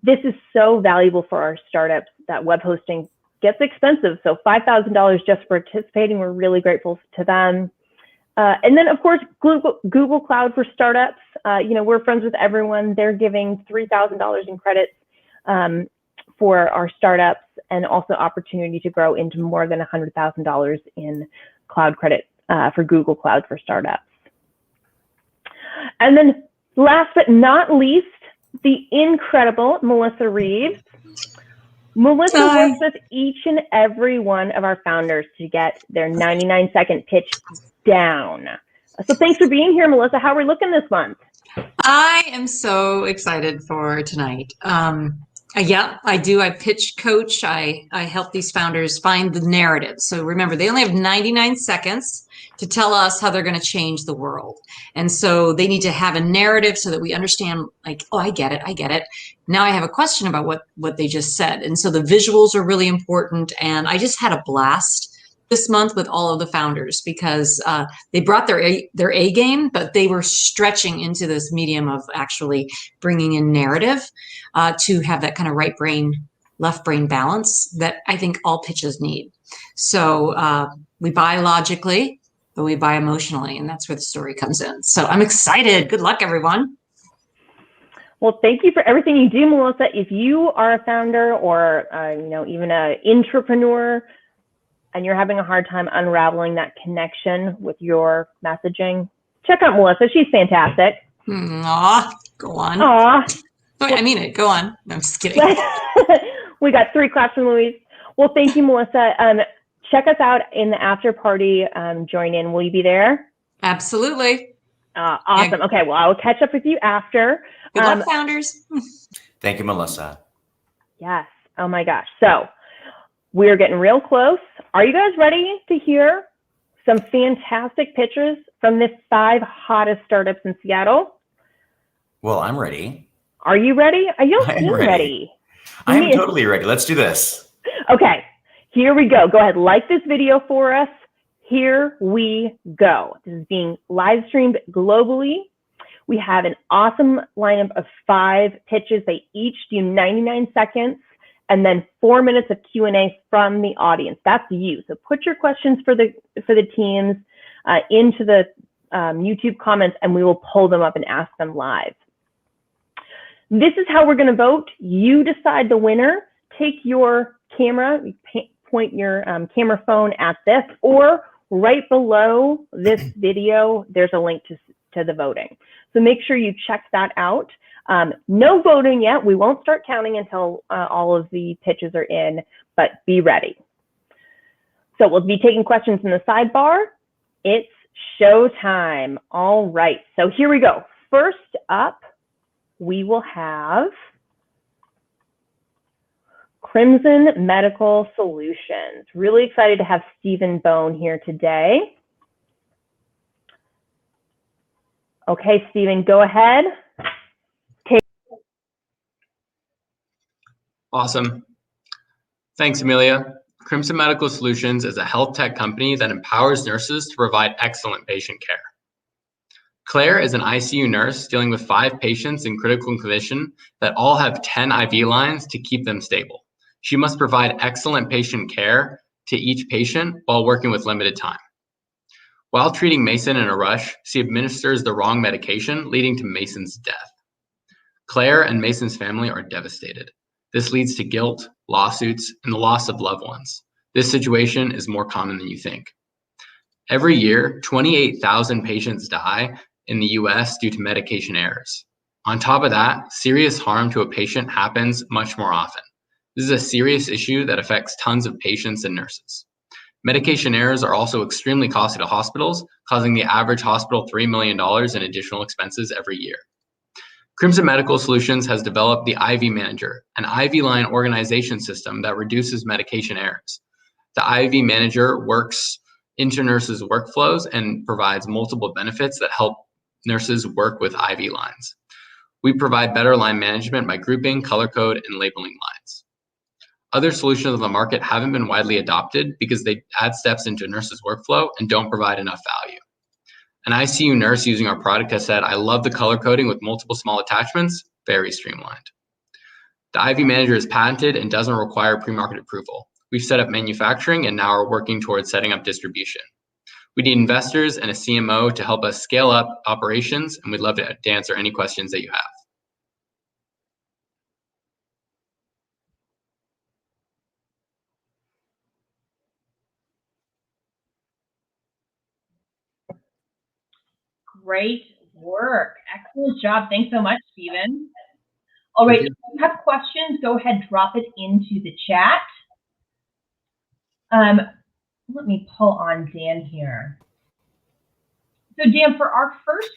This is so valuable for our startups that web hosting gets expensive. So $5,000 just for participating. We're really grateful to them. And then, of course, Google Cloud for startups. We're friends with everyone. They're giving $3,000 in credits for our startups, and also opportunity to grow into more than $100,000 in cloud credit for Google Cloud for startups. And then last but not least, the incredible Melissa Reeves. Melissa works with each and every one of our founders to get their 99-second pitch down. So thanks for being here, Melissa. How are we looking this month? I am so excited for tonight. Yeah, I do. I pitch coach. I help these founders find the narrative. So remember, they only have 99 seconds to tell us how they're going to change the world. And so they need to have a narrative so that we understand, like, oh, I get it. Now I have a question about what they just said. And so the visuals are really important. And I just had a blast this month with all of the founders because they brought their A game, but they were stretching into this medium of actually bringing in narrative to have that kind of right brain, left brain balance that I think all pitches need. So we buy logically, but we buy emotionally, and that's where the story comes in. So I'm excited. Good luck, everyone. Well, thank you for everything you do, Melissa. If you are a founder or even an entrepreneur, and you're having a hard time unraveling that connection with your messaging, check out Melissa. She's fantastic. Aw, go on. Aw. I mean it. Go on. No, I'm just kidding. We got 3 claps from Louise. Well, thank you, Melissa. Check us out in the after party. Join in. Will you be there? Absolutely. Awesome. Yeah. Okay. Well, I will catch up with you after. Good luck, founders. Thank you, Melissa. Yes. Oh my gosh. So we're getting real close. Are you guys ready to hear some fantastic pitches from the 5 hottest startups in Seattle? Well, I'm ready. Are you ready? Are you ready? I am totally ready. Let's do this. Okay, here we go. Go ahead, like this video for us. Here we go. This is being live streamed globally. We have an awesome lineup of 5 pitches. They each do 99 seconds. And then 4 minutes of Q&A from the audience. That's you. So put your questions for the teams into the YouTube comments, and we will pull them up and ask them live. This is how we're going to vote. You decide the winner. Take your camera, point your camera phone at this, or right below this video, there's a link to the voting. So make sure you check that out. No voting yet. We won't start counting until all of the pitches are in, but be ready. So we'll be taking questions in the sidebar. It's show time. All right. So here we go. First up, we will have Crimson Medical Solutions. Really excited to have Stephen Bone here today. Okay, Stephen, go ahead. Awesome. Thanks, Amelia. Crimson Medical Solutions is a health tech company that empowers nurses to provide excellent patient care. Claire is an ICU nurse dealing with 5 patients in critical condition that all have 10 IV lines to keep them stable. She must provide excellent patient care to each patient while working with limited time. While treating Mason in a rush, she administers the wrong medication, leading to Mason's death. Claire and Mason's family are devastated. This leads to guilt, lawsuits, and the loss of loved ones. This situation is more common than you think. Every year, 28,000 patients die in the US due to medication errors. On top of that, serious harm to a patient happens much more often. This is a serious issue that affects tons of patients and nurses. Medication errors are also extremely costly to hospitals, causing the average hospital $3 million in additional expenses every year. Crimson Medical Solutions has developed the IV Manager, an IV line organization system that reduces medication errors. The IV Manager works into nurses' workflows and provides multiple benefits that help nurses work with IV lines. We provide better line management by grouping, color code, and labeling lines. Other solutions on the market haven't been widely adopted because they add steps into a nurse's workflow and don't provide enough value. An ICU nurse using our product has said, "I love the color coding with multiple small attachments, very streamlined." The IV Manager is patented and doesn't require pre-market approval. We've set up manufacturing and now are working towards setting up distribution. We need investors and a CMO to help us scale up operations, and we'd love to answer any questions that you have. Great work. Excellent job. Thanks so much, Stephen. All right, if you have questions, go ahead, drop it into the chat. Let me pull on Dan here. So Dan, for our first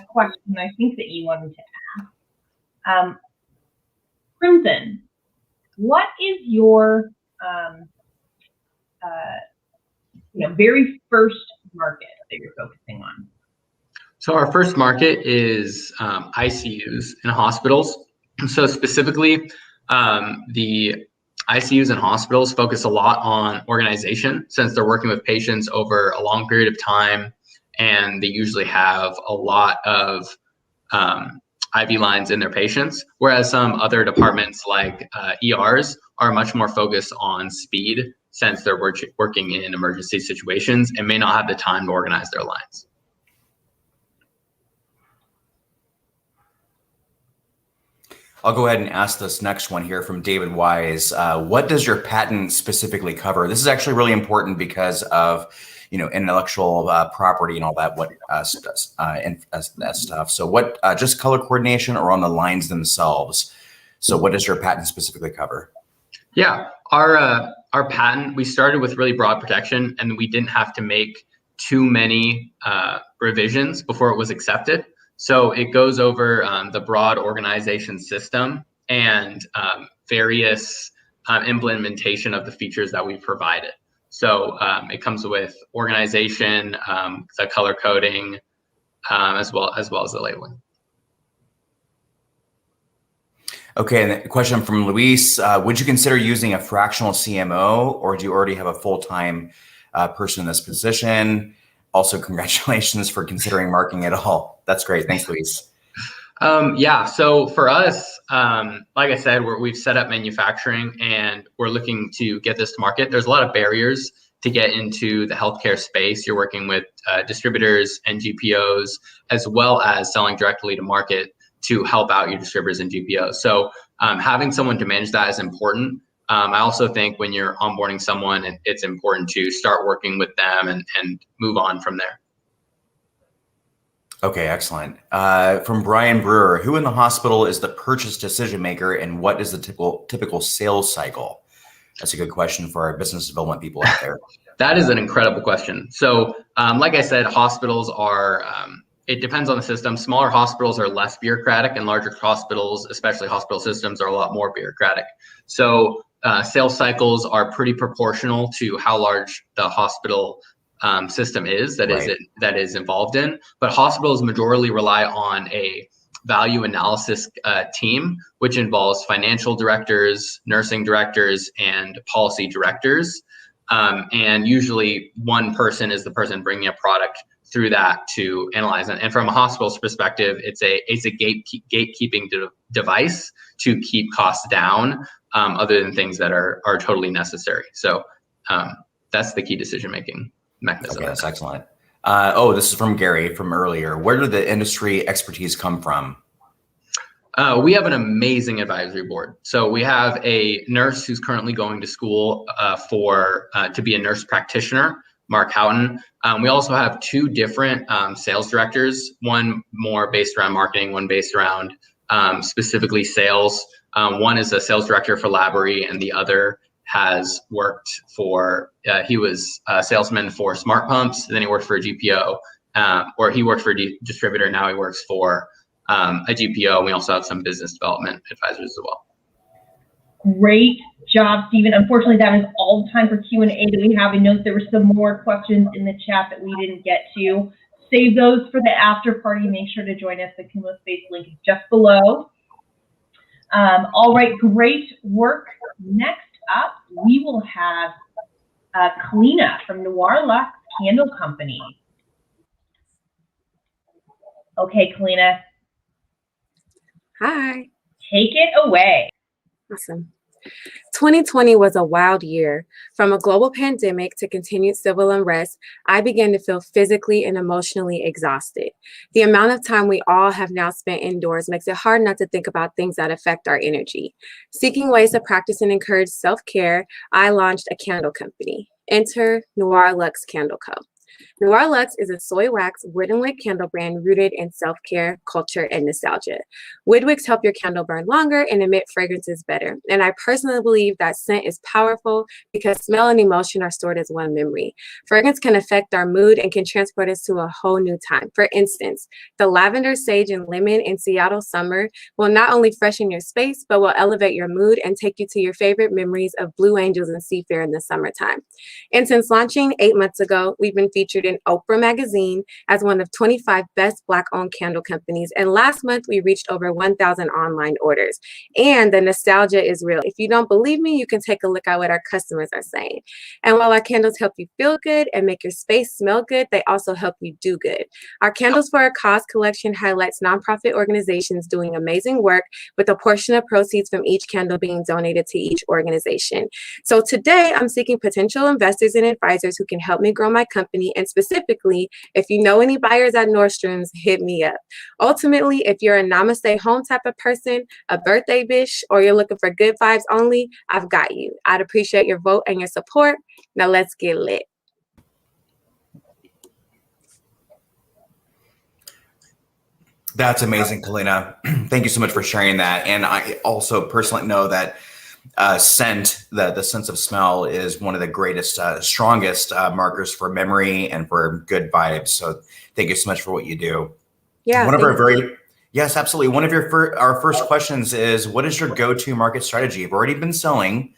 question, I think that you wanted to ask, Crimson, what is your very first market that you're focusing on? So our first market is ICUs in hospitals. So specifically, the ICUs and hospitals focus a lot on organization since they're working with patients over a long period of time, and they usually have a lot of IV lines in their patients, whereas some other departments like ERs are much more focused on speed since they're working in emergency situations and may not have the time to organize their lines. I'll go ahead and ask this next one here from David Wise. What does your patent specifically cover? This is actually really important because of, intellectual property and all that. That stuff. So, what just color coordination or on the lines themselves? So, what does your patent specifically cover? Yeah, our patent, we started with really broad protection, and we didn't have to make too many revisions before it was accepted. So it goes over the broad organization system and various implementation of the features that we've provided. So it comes with organization, the color coding, as well as the labeling. Okay, and a question from Luis. Would you consider using a fractional CMO, or do you already have a full-time person in this position? Also, congratulations for considering marketing at all. That's great. Thanks, Luis. Yeah, so for us, like I said, we've set up manufacturing and we're looking to get this to market. There's a lot of barriers to get into the healthcare space. You're working with distributors and GPOs, as well as selling directly to market to help out your distributors and GPOs. So having someone to manage that is important. I also think when you're onboarding someone, it's important to start working with them and move on from there. Okay, excellent. From Brian Brewer, who in the hospital is the purchase decision maker, and what is the typical sales cycle? That's a good question for our business development people out there. That is an incredible question. So like I said, hospitals are, it depends on the system. Smaller hospitals are less bureaucratic, and larger hospitals, especially hospital systems, are a lot more bureaucratic. So sales cycles are pretty proportional to how large the hospital system is that is involved in. But hospitals majorly rely on a value analysis team, which involves financial directors, nursing directors, and policy directors. And usually one person is the person bringing a product through that to analyze it. And from a hospital's perspective, it's a gatekeeping device to keep costs down, other than things that are totally necessary. So that's the key decision-making mechanism. Okay, that's excellent. This is from Gary from earlier. Where did the industry expertise come from? We have an amazing advisory board. So we have a nurse who's currently going to school to be a nurse practitioner, Mark Houghton. We also have two different sales directors, one more based around marketing, one based around specifically sales. One is a sales director for Labary, and the other has worked for, he was a salesman for Smart Pumps, then he worked for a GPO, or he worked for a distributor, now he works for a GPO. We also have some business development advisors as well. Great job, Stephen. Unfortunately, that is all the time for Q&A that we have. I know there were some more questions in the chat that we didn't get to. Save those for the after party. Make sure to join us. The Cumulus-based link is just below. All right, great work. Next up, we will have Kalina from Noir Luxe Candle Company. Okay, Kalina. Hi. Take it away. Awesome. 2020 was a wild year. From a global pandemic to continued civil unrest, I began to feel physically and emotionally exhausted. The amount of time we all have now spent indoors makes it hard not to think about things that affect our energy. Seeking ways to practice and encourage self-care, I launched a candle company. Enter Noir Luxe Candle Co. Noir Luxe is a soy wax wood and wick candle brand rooted in self-care, culture, and nostalgia. Wood wicks help your candle burn longer and emit fragrances better. And I personally believe that scent is powerful because smell and emotion are stored as one memory. Fragrance can affect our mood and can transport us to a whole new time. For instance, the lavender, sage, and lemon in Seattle summer will not only freshen your space, but will elevate your mood and take you to your favorite memories of Blue Angels and Seafair in the summertime. And since launching 8 months ago, we've been featured in Oprah magazine as one of 25 best Black-owned candle companies. And last month, we reached over 1,000 online orders. And the nostalgia is real. If you don't believe me, you can take a look at what our customers are saying. And while our candles help you feel good and make your space smell good, they also help you do good. Our Candles for a Cause collection highlights nonprofit organizations doing amazing work, with a portion of proceeds from each candle being donated to each organization. So today, I'm seeking potential investors and advisors who can help me grow my company. And specifically, if you know any buyers at Nordstrom's, hit me up. Ultimately, if you're a namaste home type of person, a birthday bish, or you're looking for good vibes only, I've got you. I'd appreciate your vote and your support. Now let's get lit. That's amazing, Kalina. Thank you so much for sharing that. And I also personally know that scent, the sense of smell, is one of the greatest, strongest markers for memory and for good vibes. So thank you so much for what you do. Yeah. Yes, absolutely. One of our first questions is, what is your go-to market strategy? You've already been selling,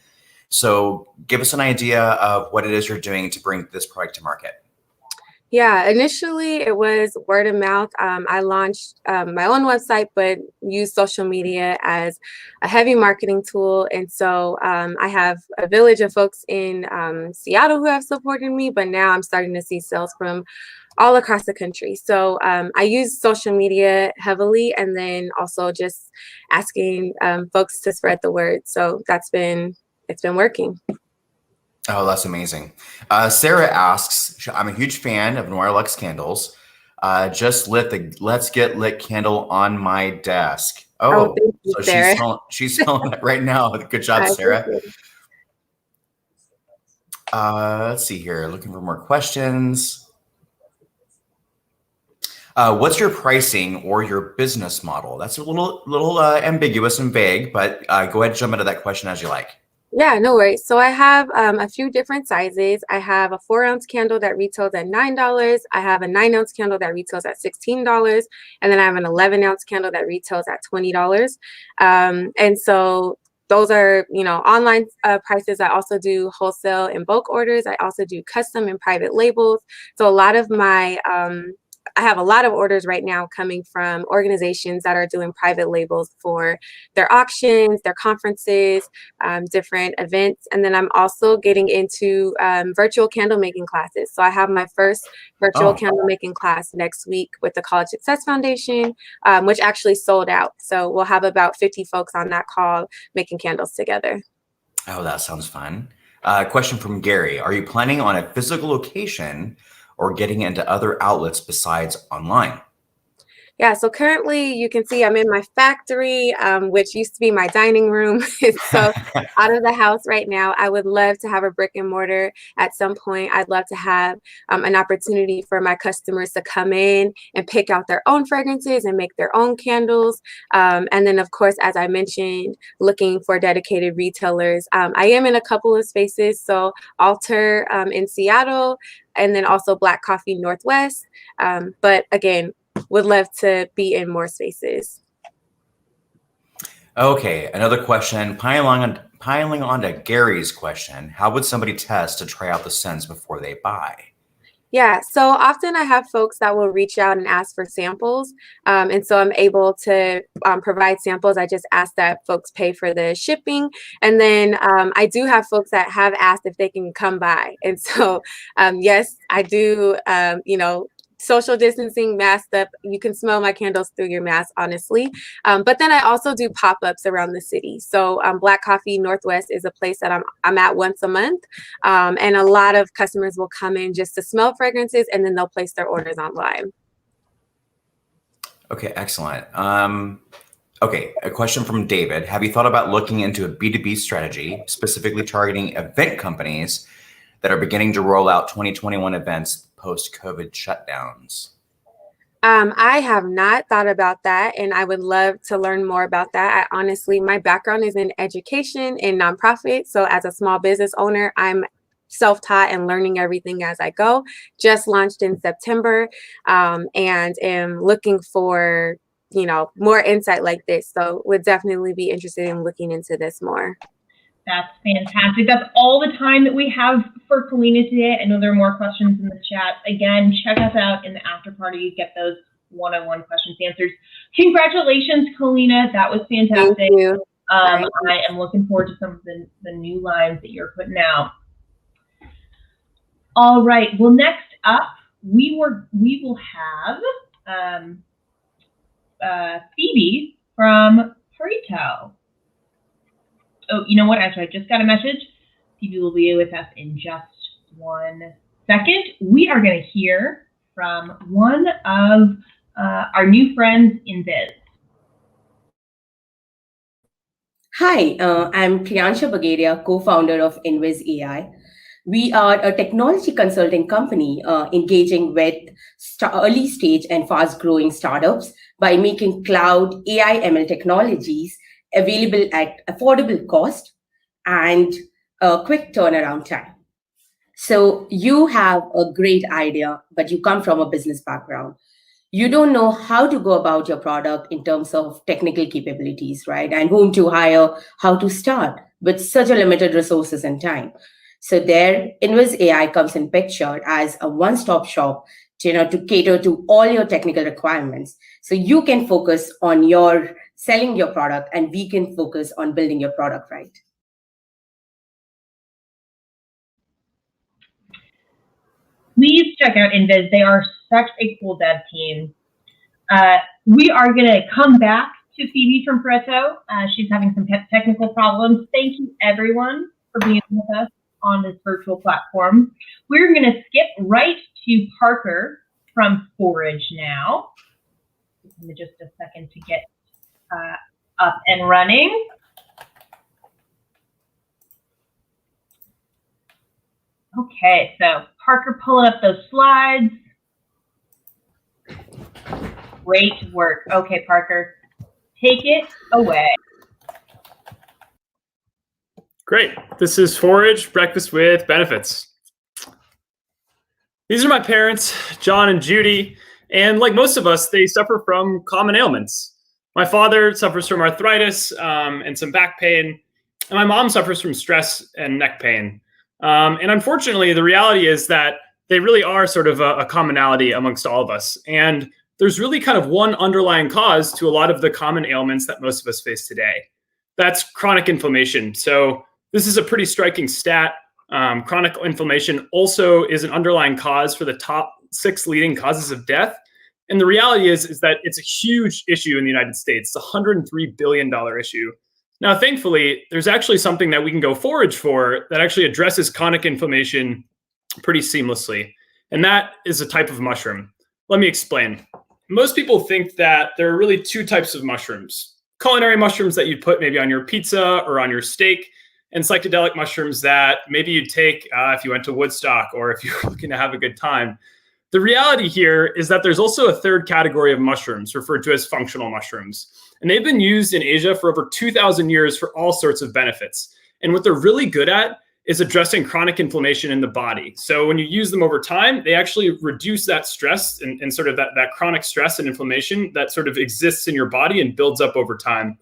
so give us an idea of what it is you're doing to bring this product to market. Yeah, initially it was word of mouth. I launched my own website, but used social media as a heavy marketing tool. And so I have a village of folks in Seattle who have supported me, but now I'm starting to see sales from all across the country. So I use social media heavily, and then also just asking folks to spread the word. So it's been working. Oh, that's amazing. Sarah asks, I'm a huge fan of Noir Luxe candles. Just lit the Let's Get Lit candle on my desk. Oh, thank you, so Sarah. she's selling it right now. Good job, Sarah. Let's see here. Looking for more questions. What's your pricing or your business model? That's a little ambiguous and vague, but go ahead and jump into that question as you like. Yeah, no worries. So I have a few different sizes. I have a 4-ounce candle that retails at $9. I have a 9-ounce candle that retails at $16. And then I have an 11-ounce candle that retails at $20. And so those are, online prices. I also do wholesale and bulk orders. I also do custom and private labels. So a lot of my, I have a lot of orders right now coming from organizations that are doing private labels for their auctions, their conferences, different events. And then I'm also getting into virtual candle making classes. So I have my first virtual candle making class next week with the College Success Foundation, which actually sold out. So we'll have about 50 folks on that call making candles together. Oh, that sounds fun. Question from Gary. Are you planning on a physical location or getting into other outlets besides online? Yeah, so currently you can see I'm in my factory, which used to be my dining room. So out of the house right now. I would love to have a brick and mortar at some point. I'd love to have an opportunity for my customers to come in and pick out their own fragrances and make their own candles. And then, of course, as I mentioned, looking for dedicated retailers. I am in a couple of spaces. So Alter in Seattle, and then also Black Coffee Northwest. But again, would love to be in more spaces. Okay, another question, piling on to Gary's question. How would somebody test to try out the scents before they buy? Yeah, so often I have folks that will reach out and ask for samples. And so I'm able to provide samples. I just ask that folks pay for the shipping. And then I do have folks that have asked if they can come by. And so, yes, I do, social distancing, masked up. You can smell my candles through your mask, honestly. But then I also do pop-ups around the city. So Black Coffee Northwest is a place that I'm at once a month. And a lot of customers will come in just to smell fragrances, and then they'll place their orders online. Okay, excellent. Okay, a question from David. Have you thought about looking into a B2B strategy, specifically targeting event companies that are beginning to roll out 2021 events post-COVID shutdowns? I have not thought about that, and I would love to learn more about that. Honestly, my background is in education and nonprofit. So as a small business owner, I'm self-taught and learning everything as I go. Just launched in September, and am looking for, more insight like this. So would definitely be interested in looking into this more. That's fantastic. That's all the time that we have for Kalina today. I know there are more questions in the chat. Again, check us out in the after party. Get those one-on-one questions answered. Congratulations, Kalina. That was fantastic. Thank you. I am looking forward to some of the new lines that you're putting out. All right. Well, next up, we will have Phoebe from Pareto. Oh, you know what? Actually, I just got a message. Phoebe will be with us in just 1 second. We are going to hear from one of our new friends in Biz. Hi, I'm Priyansha Bagaria, co-founder of Invis AI. We are a technology consulting company engaging with early stage and fast growing startups by making cloud AI ML technologies available at affordable cost and a quick turnaround time. So you have a great idea, but you come from a business background. You don't know how to go about your product in terms of technical capabilities, right? And whom to hire, how to start with such a limited resources and time. So there, Invis AI comes in picture as a one-stop shop to cater to all your technical requirements. So you can focus on your selling your product, and we can focus on building your product right. Please check out Invis. They are such a cool dev team. We are going to come back to Phoebe from Pareto. She's having some technical problems. Thank you, everyone, for being with us on this virtual platform. We're going to skip right to Parker from Forage now. Give me just a second to get up and running. Okay, so Parker pulling up those slides. Great work. Okay, Parker, take it away. Great. This is Forage, Breakfast with Benefits. These are my parents, John and Judy, and like most of us, they suffer from common ailments. My father suffers from arthritis and some back pain, and my mom suffers from stress and neck pain. And unfortunately, the reality is that they really are sort of a commonality amongst all of us. And there's really kind of one underlying cause to a lot of the common ailments that most of us face today. That's chronic inflammation. So this is a pretty striking stat. Chronic inflammation also is an underlying cause for the top 6 leading causes of death. And the reality is that it's a huge issue in the United States. It's a $103 billion issue. Now, thankfully, there's actually something that we can go forage for that actually addresses chronic inflammation pretty seamlessly. And that is a type of mushroom. Let me explain. Most people think that there are really 2 types of mushrooms: culinary mushrooms that you'd put maybe on your pizza or on your steak, and psychedelic mushrooms that maybe you'd take if you went to Woodstock or if you're looking to have a good time. The reality here is that there's also a 3rd category of mushrooms referred to as functional mushrooms. And they've been used in Asia for over 2,000 years for all sorts of benefits. And what they're really good at is addressing chronic inflammation in the body. So when you use them over time, they actually reduce that stress and sort of that chronic stress and inflammation that sort of exists in your body and builds up over time.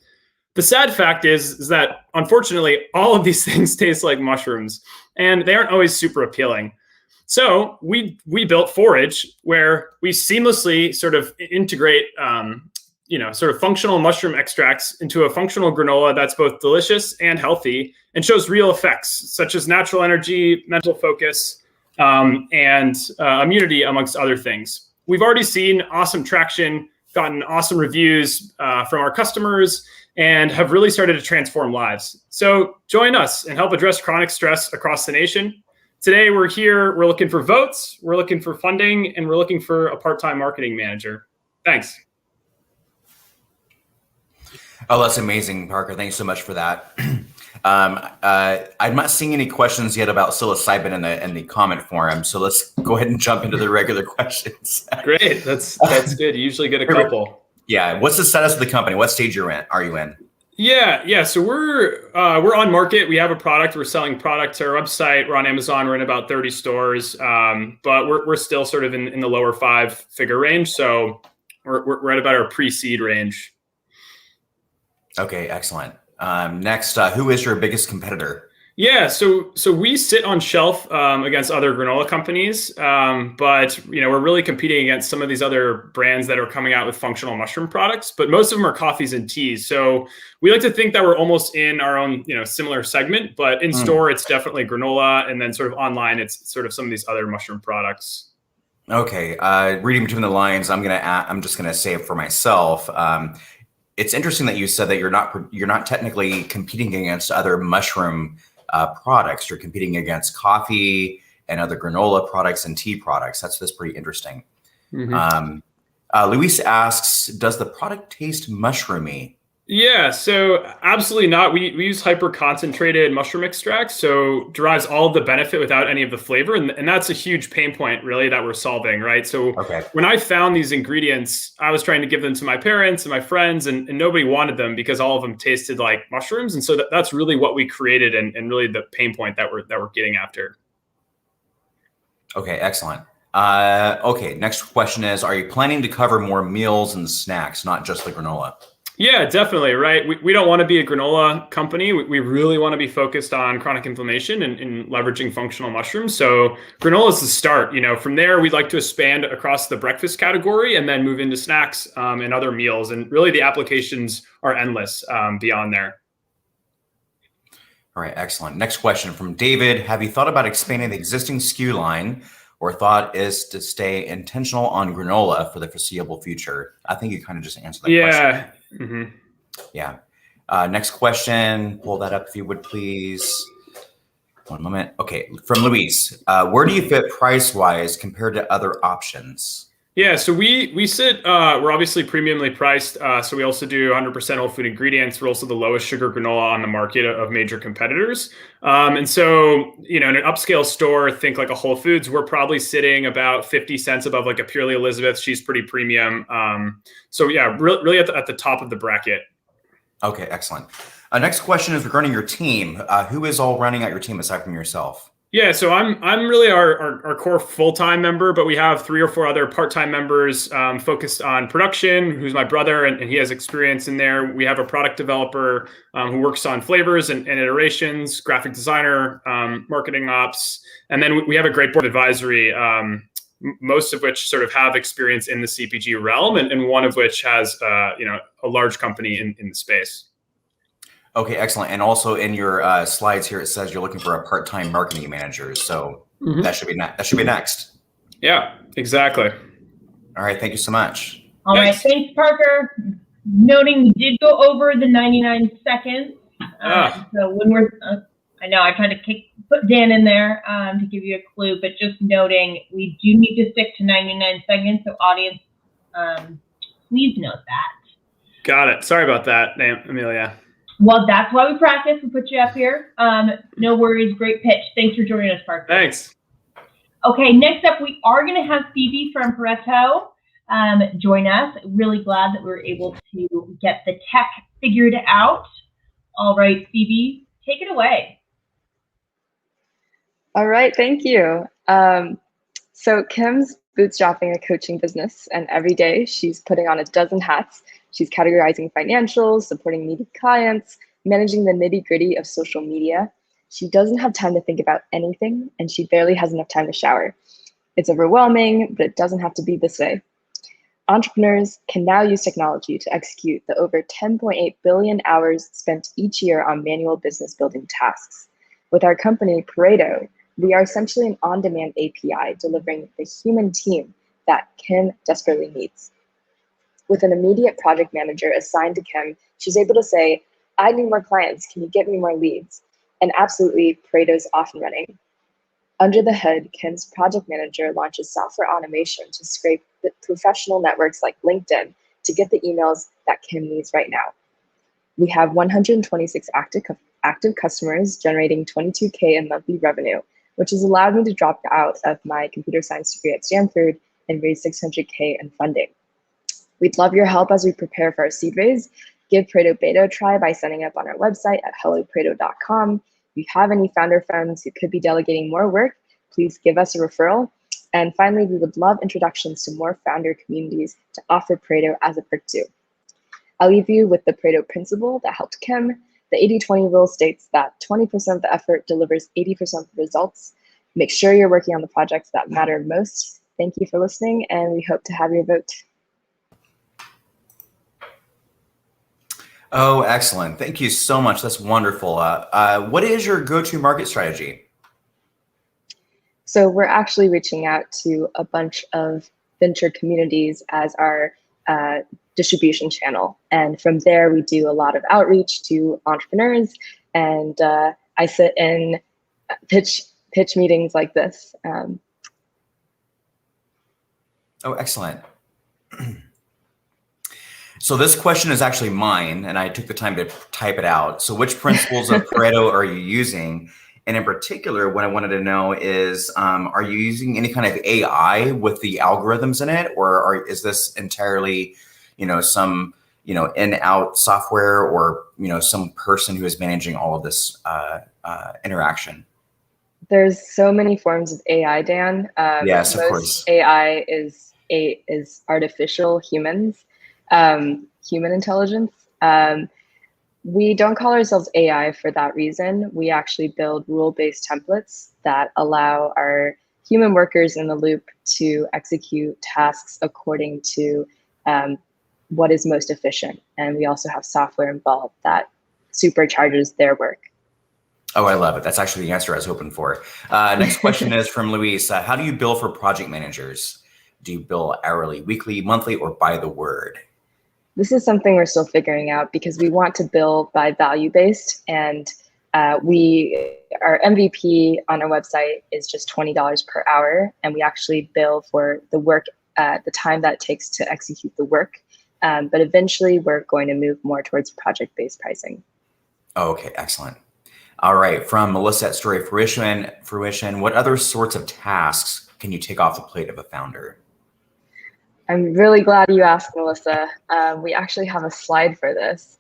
The sad fact is that, unfortunately, all of these things taste like mushrooms, and they aren't always super appealing. So we built Forage, where we seamlessly sort of integrate sort of functional mushroom extracts into a functional granola that's both delicious and healthy and shows real effects such as natural energy, mental focus, and immunity, amongst other things. We've already seen awesome traction, gotten awesome reviews from our customers, and have really started to transform lives. So join us and help address chronic stress across the nation. Today, we're here, we're looking for votes, we're looking for funding, and we're looking for a part-time marketing manager. Thanks. Oh, that's amazing, Parker. Thanks so much for that. I'm not seeing any questions yet about psilocybin in the comment forum, so let's go ahead and jump into the regular questions. Great, that's good. You usually get a couple. Yeah. What's the status of the company? What stage are you in? Yeah. So we're on market. We have a product. We're selling product to our website. We're on Amazon. We're in about 30 stores, but we're still sort of in the lower 5-figure range. So we're at about our pre-seed range. Okay, excellent. Next, who is your biggest competitor? Yeah, so we sit on shelf against other granola companies, but we're really competing against some of these other brands that are coming out with functional mushroom products. But most of them are coffees and teas. So we like to think that we're almost in our own similar segment. But in store, it's definitely granola, and then sort of online, it's sort of some of these other mushroom products. Okay, reading between the lines, I'm just gonna say it for myself. It's interesting that you said that you're not technically competing against other mushroom products. You're competing against coffee and other granola products and tea products. That's pretty interesting. Mm-hmm. Luis asks, does the product taste mushroomy? Yeah, so absolutely not. We use hyper concentrated mushroom extracts, so derives all of the benefit without any of the flavor. And that's a huge pain point really that we're solving, right? So when I found these ingredients, I was trying to give them to my parents and my friends, and nobody wanted them because all of them tasted like mushrooms. And so that's really what we created and really the pain point that we're getting after. Okay, excellent. Okay, next question is, are you planning to cover more meals and snacks, not just the granola? Yeah, definitely, right? We don't want to be a granola company. We really want to be focused on chronic inflammation and leveraging functional mushrooms. So granola is the start. From there, we'd like to expand across the breakfast category and then move into snacks and other meals. And really the applications are endless beyond there. All right, excellent. Next question from David. Have you thought about expanding the existing SKU line, or thought is to stay intentional on granola for the foreseeable future? I think you kind of just answered that question. Mm-hmm. Yeah. Next question. Pull that up if you would, please. One moment. Okay. From Luis. Where do you fit price-wise compared to other options? Yeah, so we sit, we're obviously premiumly priced. So we also do 100% whole food ingredients. We're also the lowest sugar granola on the market of major competitors. And so, in an upscale store, think like a Whole Foods, we're probably sitting about 50 cents above like a Purely Elizabeth. She's pretty premium. So yeah, really at the top of the bracket. Okay, excellent. Next question is regarding your team. Who is all running out your team aside from yourself? Yeah, so I'm really our core full-time member, but we have 3 or 4 other part-time members focused on production, who's my brother, and he has experience in there. We have a product developer who works on flavors and iterations, graphic designer, marketing ops, and then we have a great board advisory, most of which sort of have experience in the CPG realm, and one of which has a large company in the space. Okay, excellent. And also in your slides here, it says you're looking for a part-time marketing manager. So that should be next. Yeah, exactly. All right, thank you so much. All right, thanks, Parker. Noting we did go over the 99 seconds. So when we're, I know I tried to put Dan in there to give you a clue, but just noting we do need to stick to 99 seconds. So audience, please note that. Got it. Sorry about that, Amelia. Well, that's why we practice. We put you up here. No worries. Great pitch. Thanks for joining us, Parker. Thanks. Okay, next up, we are going to have Phoebe from Pareto join us. Really glad that we were able to get the tech figured out. All right, Phoebe, take it away. All right, thank you. So Kim's bootstrapping a coaching business, and every day she's putting on a dozen hats. She's categorizing financials, supporting needy clients, managing the nitty-gritty of social media. She doesn't have time to think about anything, and she barely has enough time to shower. It's overwhelming, but it doesn't have to be this way. Entrepreneurs can now use technology to execute the over 10.8 billion hours spent each year on manual business building tasks. With our company, Pareto, we are essentially an on-demand API delivering the human team that Kim desperately needs. With an immediate project manager assigned to Kim, she's able to say, I need more clients, can you get me more leads? And absolutely, Pareto's off and running. Under the hood, Kim's project manager launches software automation to scrape the professional networks like LinkedIn to get the emails that Kim needs right now. We have 126 active customers generating $22K in monthly revenue, which has allowed me to drop out of my computer science degree at Stanford and raise $600K in funding. We'd love your help as we prepare for our seed raise. Give Pareto Beta a try by signing up on our website at hellopareto.com. If you have any founder friends who could be delegating more work, please give us a referral. And finally, we would love introductions to more founder communities to offer Pareto as a perk too. I'll leave you with the Pareto principle that helped Kim. The 80-20 rule states that 20% of the effort delivers 80% of the results. Make sure you're working on the projects that matter most. Thank you for listening, and we hope to have your vote. Oh, excellent. Thank you so much. That's wonderful. What is your go-to market strategy? So we're actually reaching out to a bunch of venture communities as our distribution channel. And from there, we do a lot of outreach to entrepreneurs. And I sit in pitch meetings like this. Oh, excellent. So this question is actually mine, and I took the time to type it out. So which principles of Pareto are you using? And in particular, what I wanted to know is, are you using any kind of AI with the algorithms in it? Or is this entirely, some, in-out software or, some person who is managing all of this interaction? There's so many forms of AI, Dan. Yes, of course. AI is artificial humans. Human intelligence. We don't call ourselves AI for that reason. We actually build rule-based templates that allow our human workers in the loop to execute tasks according to what is most efficient. And we also have software involved that supercharges their work. Oh, I love it. That's actually the answer I was hoping for. Next question is from Luis. How do you bill for project managers? Do you bill hourly, weekly, monthly, or by the word? This is something we're still figuring out because we want to bill by value-based, and our MVP on our website is just $20 per hour, and we actually bill for the work, the time that it takes to execute the work. But eventually, we're going to move more towards project-based pricing. Oh, okay, excellent. All right, from Melissa at Story Fruition, what other sorts of tasks can you take off the plate of a founder? I'm really glad you asked, Melissa. We actually have a slide for this.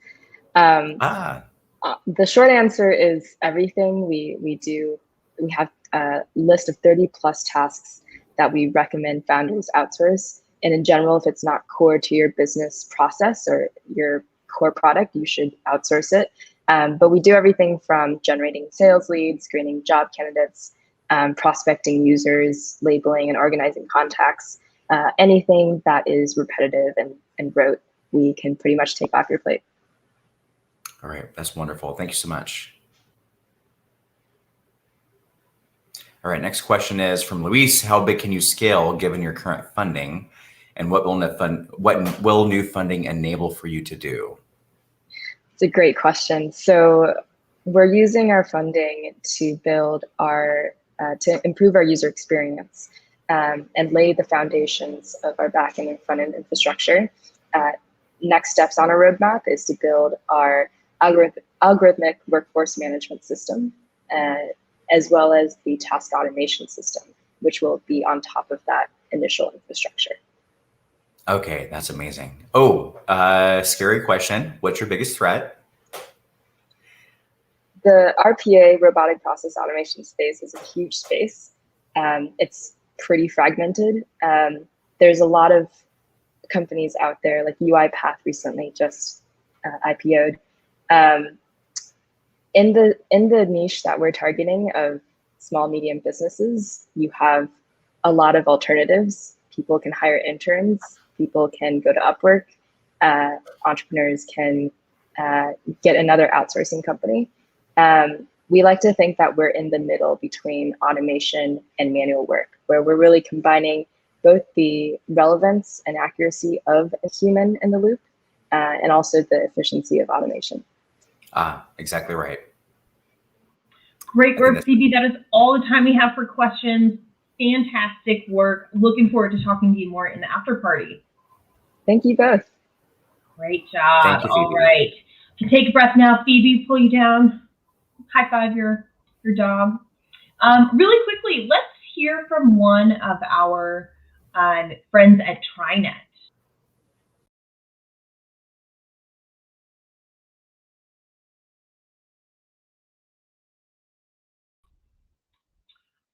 The short answer is everything. We do we have a list of 30 plus tasks that we recommend founders outsource. And in general, if it's not core to your business process or your core product, you should outsource it. But we do everything from generating sales leads, screening job candidates, prospecting users, labeling and organizing contacts. Anything that is repetitive and rote, we can pretty much take off your plate. All right, that's wonderful. Thank you so much. All right, next question is from Luis. How big can you scale given your current funding? And what will new funding enable for you to do? It's a great question. So we're using our funding to build to improve our user experience and lay the foundations of our backend and front-end infrastructure. Next steps on our roadmap is to build our algorithmic workforce management system, as well as the task automation system, which will be on top of that initial infrastructure. Okay, that's amazing. Oh, scary question. What's your biggest threat? The RPA, robotic process automation space, is a huge space. It's pretty fragmented. There's a lot of companies out there, like UiPath recently just IPO'd. In the niche that we're targeting of small, medium businesses, you have a lot of alternatives. People can hire interns, people can go to Upwork, entrepreneurs can get another outsourcing company. We like to think that we're in the middle between automation and manual work, where we're really combining both the relevance and accuracy of a human in the loop and also the efficiency of automation. Exactly right. Great work, Phoebe. That is all the time we have for questions. Fantastic work. Looking forward to talking to you more in the after party. Thank you both. Great job. Thank you, Phoebe. All right. You take a breath now, Phoebe. Pull you down. High five your dog. Really quickly, let's hear from one of our friends at TriNet.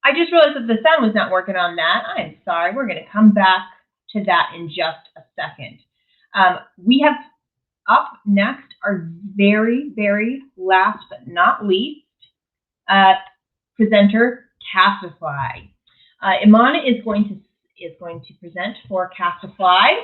I just realized that the sound was not working on that. I'm sorry. We're going to come back to that in just a second. We have up next our very, very last but not least presenter, Castify. Iman is going to present for Castify.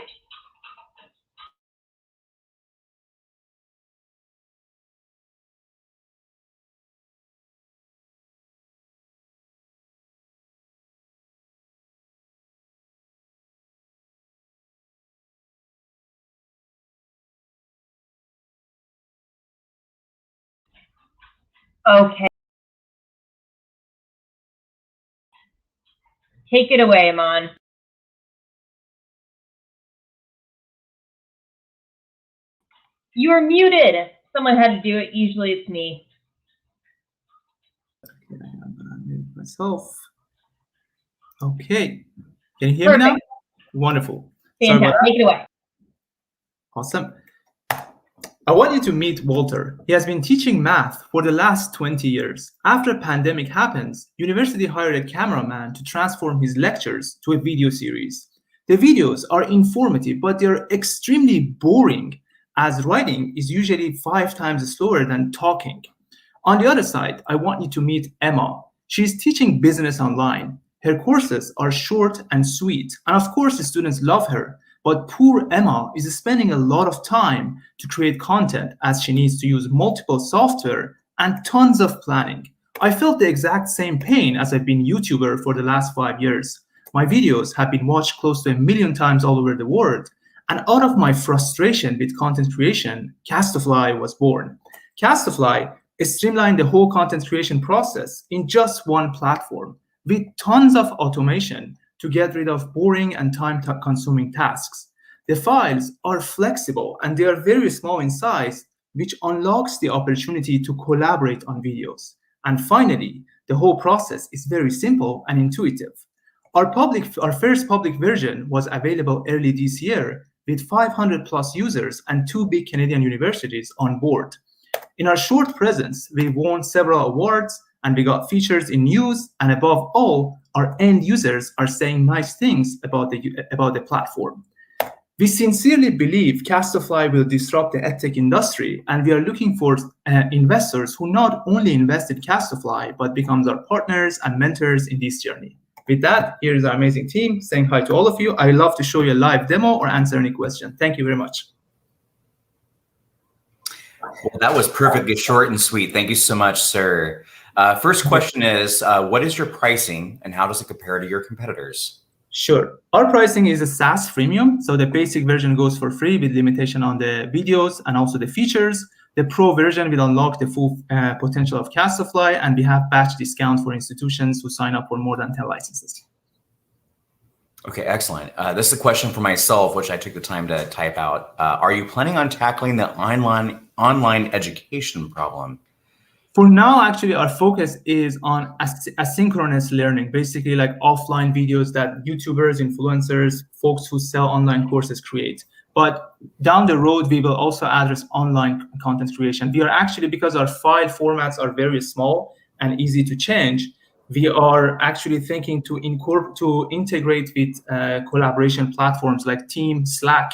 Okay. Take it away, Iman. You are muted. Someone had to do it. Usually it's me. I'm gonna mute myself. Okay. Can you hear me now? Wonderful. Fantastic. Take it away. Awesome. I want you to meet Walter. He has been teaching math for the last 20 years. After a pandemic happens, university hired a cameraman to transform his lectures to a video series. The videos are informative, but they're extremely boring, as writing is usually 5 times slower than talking. On the other side, I want you to meet Emma. She's teaching business online. Her courses are short and sweet, and of course the students love her. But poor Emma is spending a lot of time to create content as she needs to use multiple software and tons of planning. I felt the exact same pain as I've been YouTuber for the last 5 years. My videos have been watched close to 1 million times all over the world. And out of my frustration with content creation, Castify was born. Castify streamlined the whole content creation process in just one platform with tons of automation to get rid of boring and time-consuming tasks. The files are flexible and they are very small in size, which unlocks the opportunity to collaborate on videos. And finally, the whole process is very simple and intuitive. Our first public version was available early this year with 500 plus users and 2 big Canadian universities on board. In our short presence, we won several awards and we got features in news, and above all, our end users are saying nice things about the platform. We sincerely believe Castify will disrupt the edtech industry, and we are looking for investors who not only invest in Castify, but becomes our partners and mentors in this journey. With that, here is our amazing team saying hi to all of you. I love to show you a live demo or answer any question. Thank you very much. Well, that was perfectly short and sweet. Thank you so much, sir. First question is, what is your pricing and how does it compare to your competitors? Sure. Our pricing is a SaaS freemium. So the basic version goes for free with limitation on the videos and also the features. The pro version will unlock the full potential of Castify, and we have batch discount for institutions who sign up for more than 10 licenses. Okay, excellent. This is a question for myself, which I took the time to type out. Are you planning on tackling the online education problem? For now, actually, our focus is on asynchronous learning, basically like offline videos that YouTubers, influencers, folks who sell online courses create. But down the road, we will also address online content creation. We are actually, because our file formats are very small and easy to change, we are actually thinking to integrate with collaboration platforms like Team, Slack.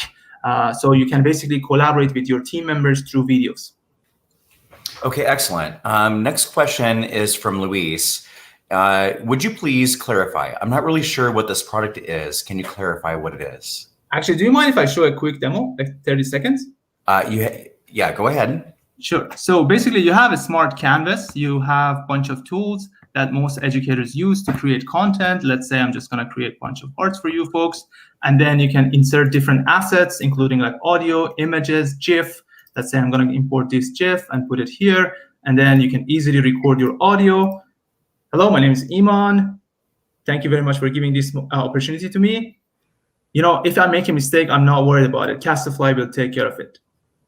So you can basically collaborate with your team members through videos. Okay, excellent. Next question is from Luis. Would you please clarify? I'm not really sure what this product is. Can you clarify what it is? Actually, do you mind if I show a quick demo, like 30 seconds? Yeah, go ahead. Sure. So basically, you have a smart canvas. You have a bunch of tools that most educators use to create content. Let's say I'm just going to create a bunch of arts for you folks. And then you can insert different assets, including like audio, images, GIF. Let's say I'm going to import this GIF and put it here. And then you can easily record your audio. Hello, my name is Iman. Thank you very much for giving this opportunity to me. You know, if I make a mistake, I'm not worried about it. Castify will take care of it.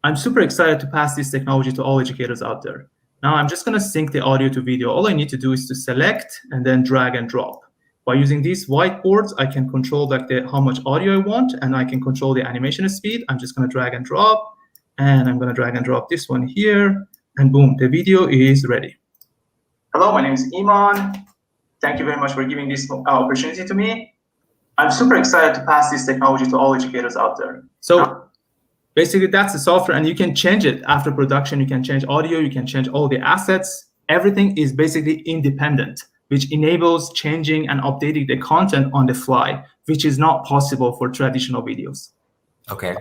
I'm super excited to pass this technology to all educators out there. Now I'm just going to sync the audio to video. All I need to do is to select and then drag and drop. By using these whiteboards, I can control like how much audio I want, and I can control the animation speed. I'm just going to drag and drop, and I'm going to drag and drop this one here, and boom, the video is ready. Hello, my name is Iman. Thank you very much for giving this opportunity to me. I'm super excited to pass this technology to all educators out there. So basically, that's the software, and you can change it after production. You can change audio, you can change all the assets. Everything is basically independent, which enables changing and updating the content on the fly, which is not possible for traditional videos. Okay.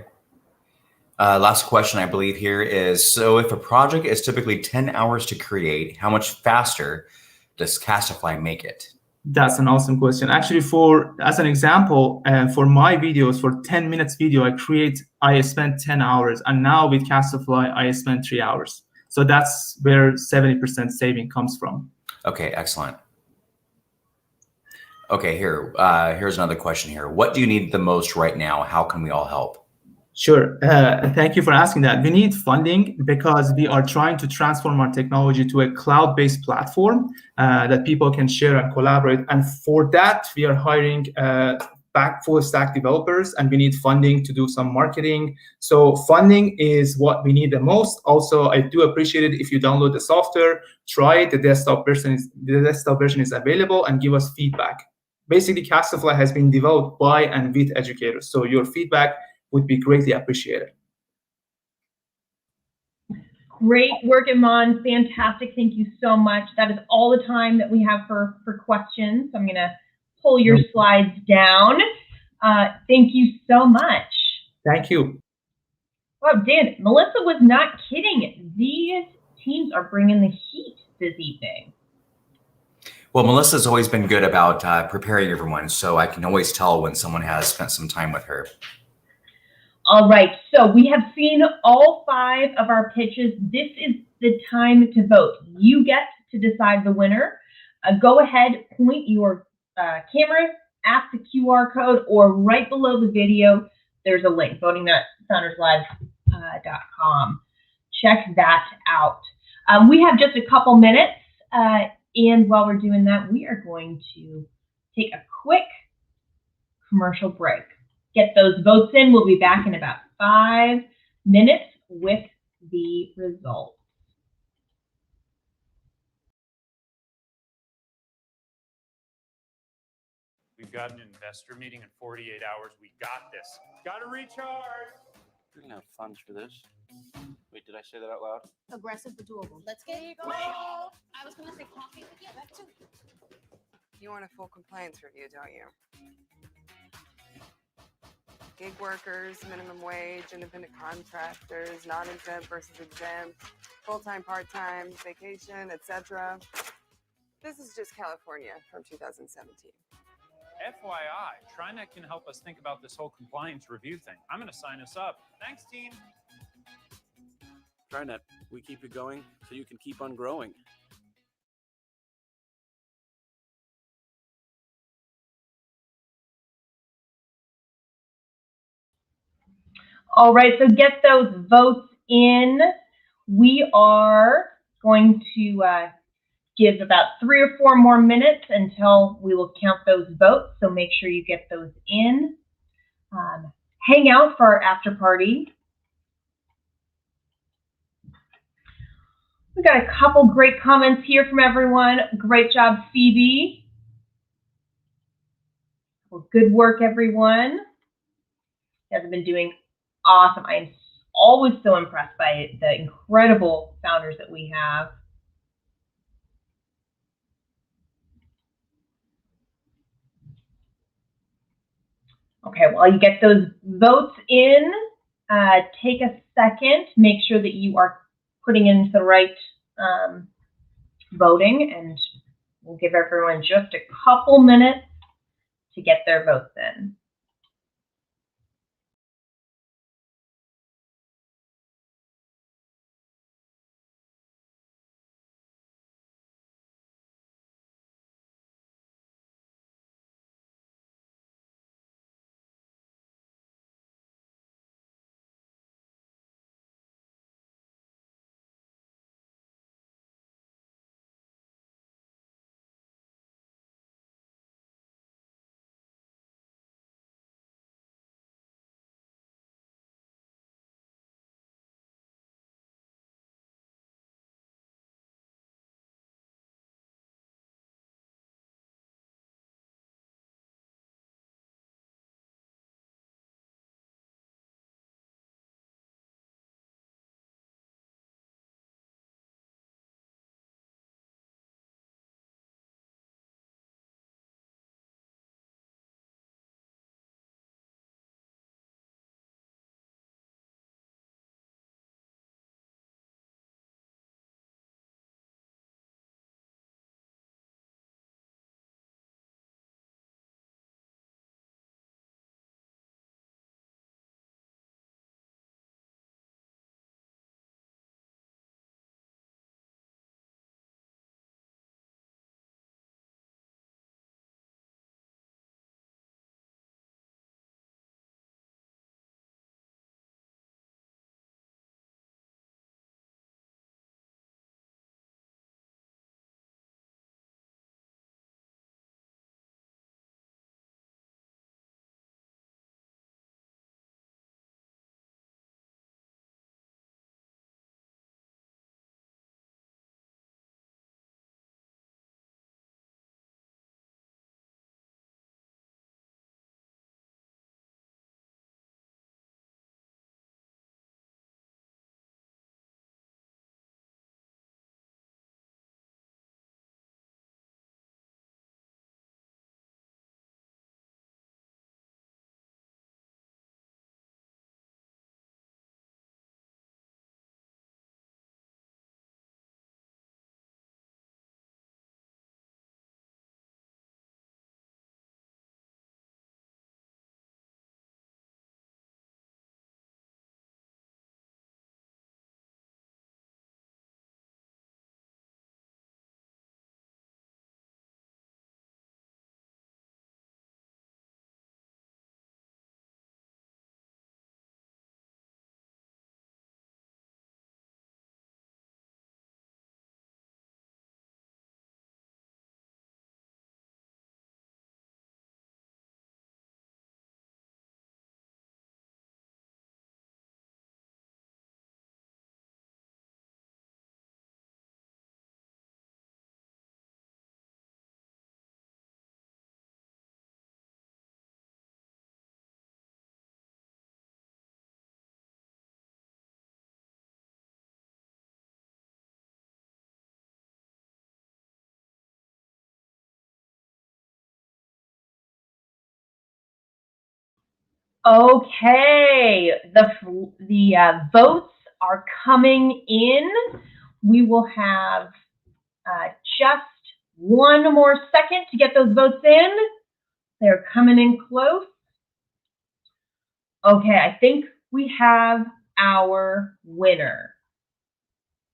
Last question I believe here is, so if a project is typically 10 hours to create, how much faster does Castify make it? That's an awesome question. Actually, as an example, for my videos, for 10 minutes video, I spent 10 hours. And now with Castify, I spent 3 hours. So that's where 70% saving comes from. Okay, excellent. Okay, here's another question here. What do you need the most right now? How can we all help? Sure. Thank you for asking that. We need funding because we are trying to transform our technology to a cloud-based platform that people can share and collaborate. And for that, we are hiring full stack developers, and we need funding to do some marketing. So funding is what we need the most. Also, I do appreciate it if you download the software, try it. The desktop version is available, and give us feedback. Basically, Castify has been developed by and with educators. So your feedback would be greatly appreciated. Great work, Iman. Fantastic. Thank you so much. That is all the time that we have for questions. I'm going to pull your slides down. Thank you so much. Thank you. Wow, Dan, Melissa was not kidding. These teams are bringing the heat this evening. Well, Melissa's always been good about preparing everyone, so I can always tell when someone has spent some time with her. All right, so we have seen all 5 of our pitches. This is the time to vote. You get to decide the winner. Go ahead, point your camera at the QR code, or right below the video, there's a link, voting.founderslive.com. Check that out. We have just a couple minutes, and while we're doing that, we are going to take a quick commercial break. Get those votes in. We'll be back in about 5 minutes with the results. We've got an investor meeting in 48 hours. We got this. Got to recharge. We're gonna have funds for this. Wait, did I say that out loud? Aggressive for two-of-them. Let's get it. I was gonna say coffee, but yeah, that too. You want a full compliance review, don't you? Gig workers, minimum wage, independent contractors, non-exempt versus exempt, full-time, part-time, vacation, etc. This is just California from 2017. FYI, TriNet can help us think about this whole compliance review thing. I'm going to sign us up. Thanks, team. TriNet, we keep you going so you can keep on growing. All right, so get those votes in. We are going to give about 3 or 4 more minutes until we will count those votes, so make sure you get those in. Hang out for our after party. We got a couple great comments here from everyone. Great job, Phoebe. Well, good work, everyone. You guys have been doing awesome. I am always so impressed by the incredible founders that we have. Okay, while you get those votes in, take a second, make sure that you are putting in the right voting, and we'll give everyone just a couple minutes to get their votes in. Okay, the votes are coming in. We will have just one more second to get those votes in. They're coming in close. Okay, I think we have our winner.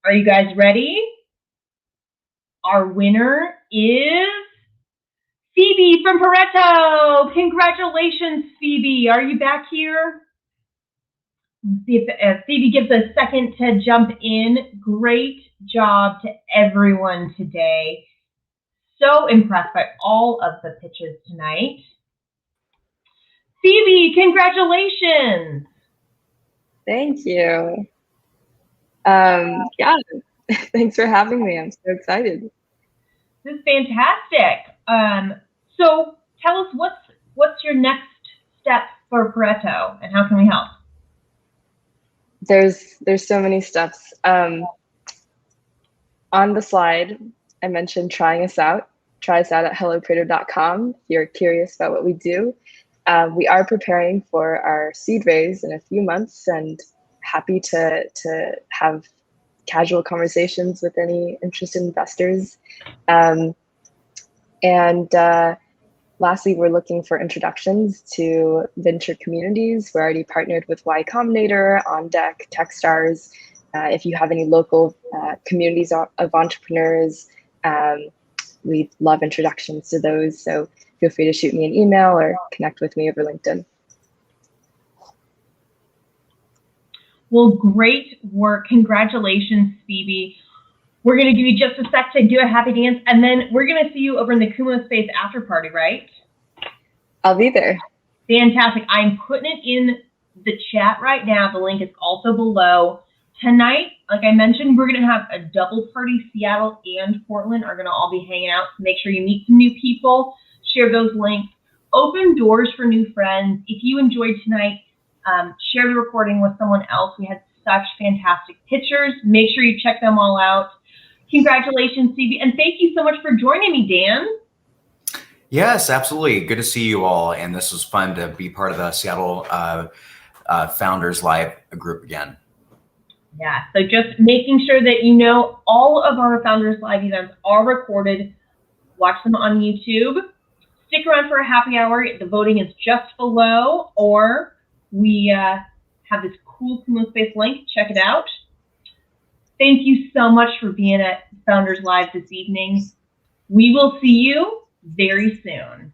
Are you guys ready? Our winner is Phoebe from Pareto. Congratulations, Phoebe. Are you back here? See if Phoebe gives a second to jump in. Great job to everyone today. So impressed by all of the pitches tonight. Phoebe, congratulations. Thank you. Yeah, thanks for having me. I'm so excited. This is fantastic. So tell us what's your next step for Pareto and how can we help? There's so many steps. On the slide, I mentioned trying us out. Try us out at hellopareto.com if you're curious about what we do. We are preparing for our seed raise in a few months and happy to have casual conversations with any interested investors. Lastly, we're looking for introductions to venture communities. We're already partnered with Y Combinator, On Deck, Techstars. If you have any local communities of entrepreneurs, we'd love introductions to those. So feel free to shoot me an email or connect with me over LinkedIn. Well, great work. Congratulations, Phoebe. We're going to give you just a sec to do a happy dance, and then we're going to see you over in the Kumo Space after party, right? I'll be there. Fantastic. I'm putting it in the chat right now. The link is also below. Tonight, like I mentioned, we're going to have a double party. Seattle and Portland are going to all be hanging out. So make sure you meet some new people, share those links, open doors for new friends. If you enjoyed tonight, share the recording with someone else. We had such fantastic pictures. Make sure you check them all out. Congratulations, Phoebe. And thank you so much for joining me, Dan. Yes, absolutely. Good to see you all. And this was fun to be part of the Seattle Founders Live group again. Yeah, so just making sure that you know all of our Founders Live events are recorded. Watch them on YouTube. Stick around for a happy hour. The voting is just below, or we have this cool Kumo Space link. Check it out. Thank you so much for being at Founders Live this evening. We will see you very soon.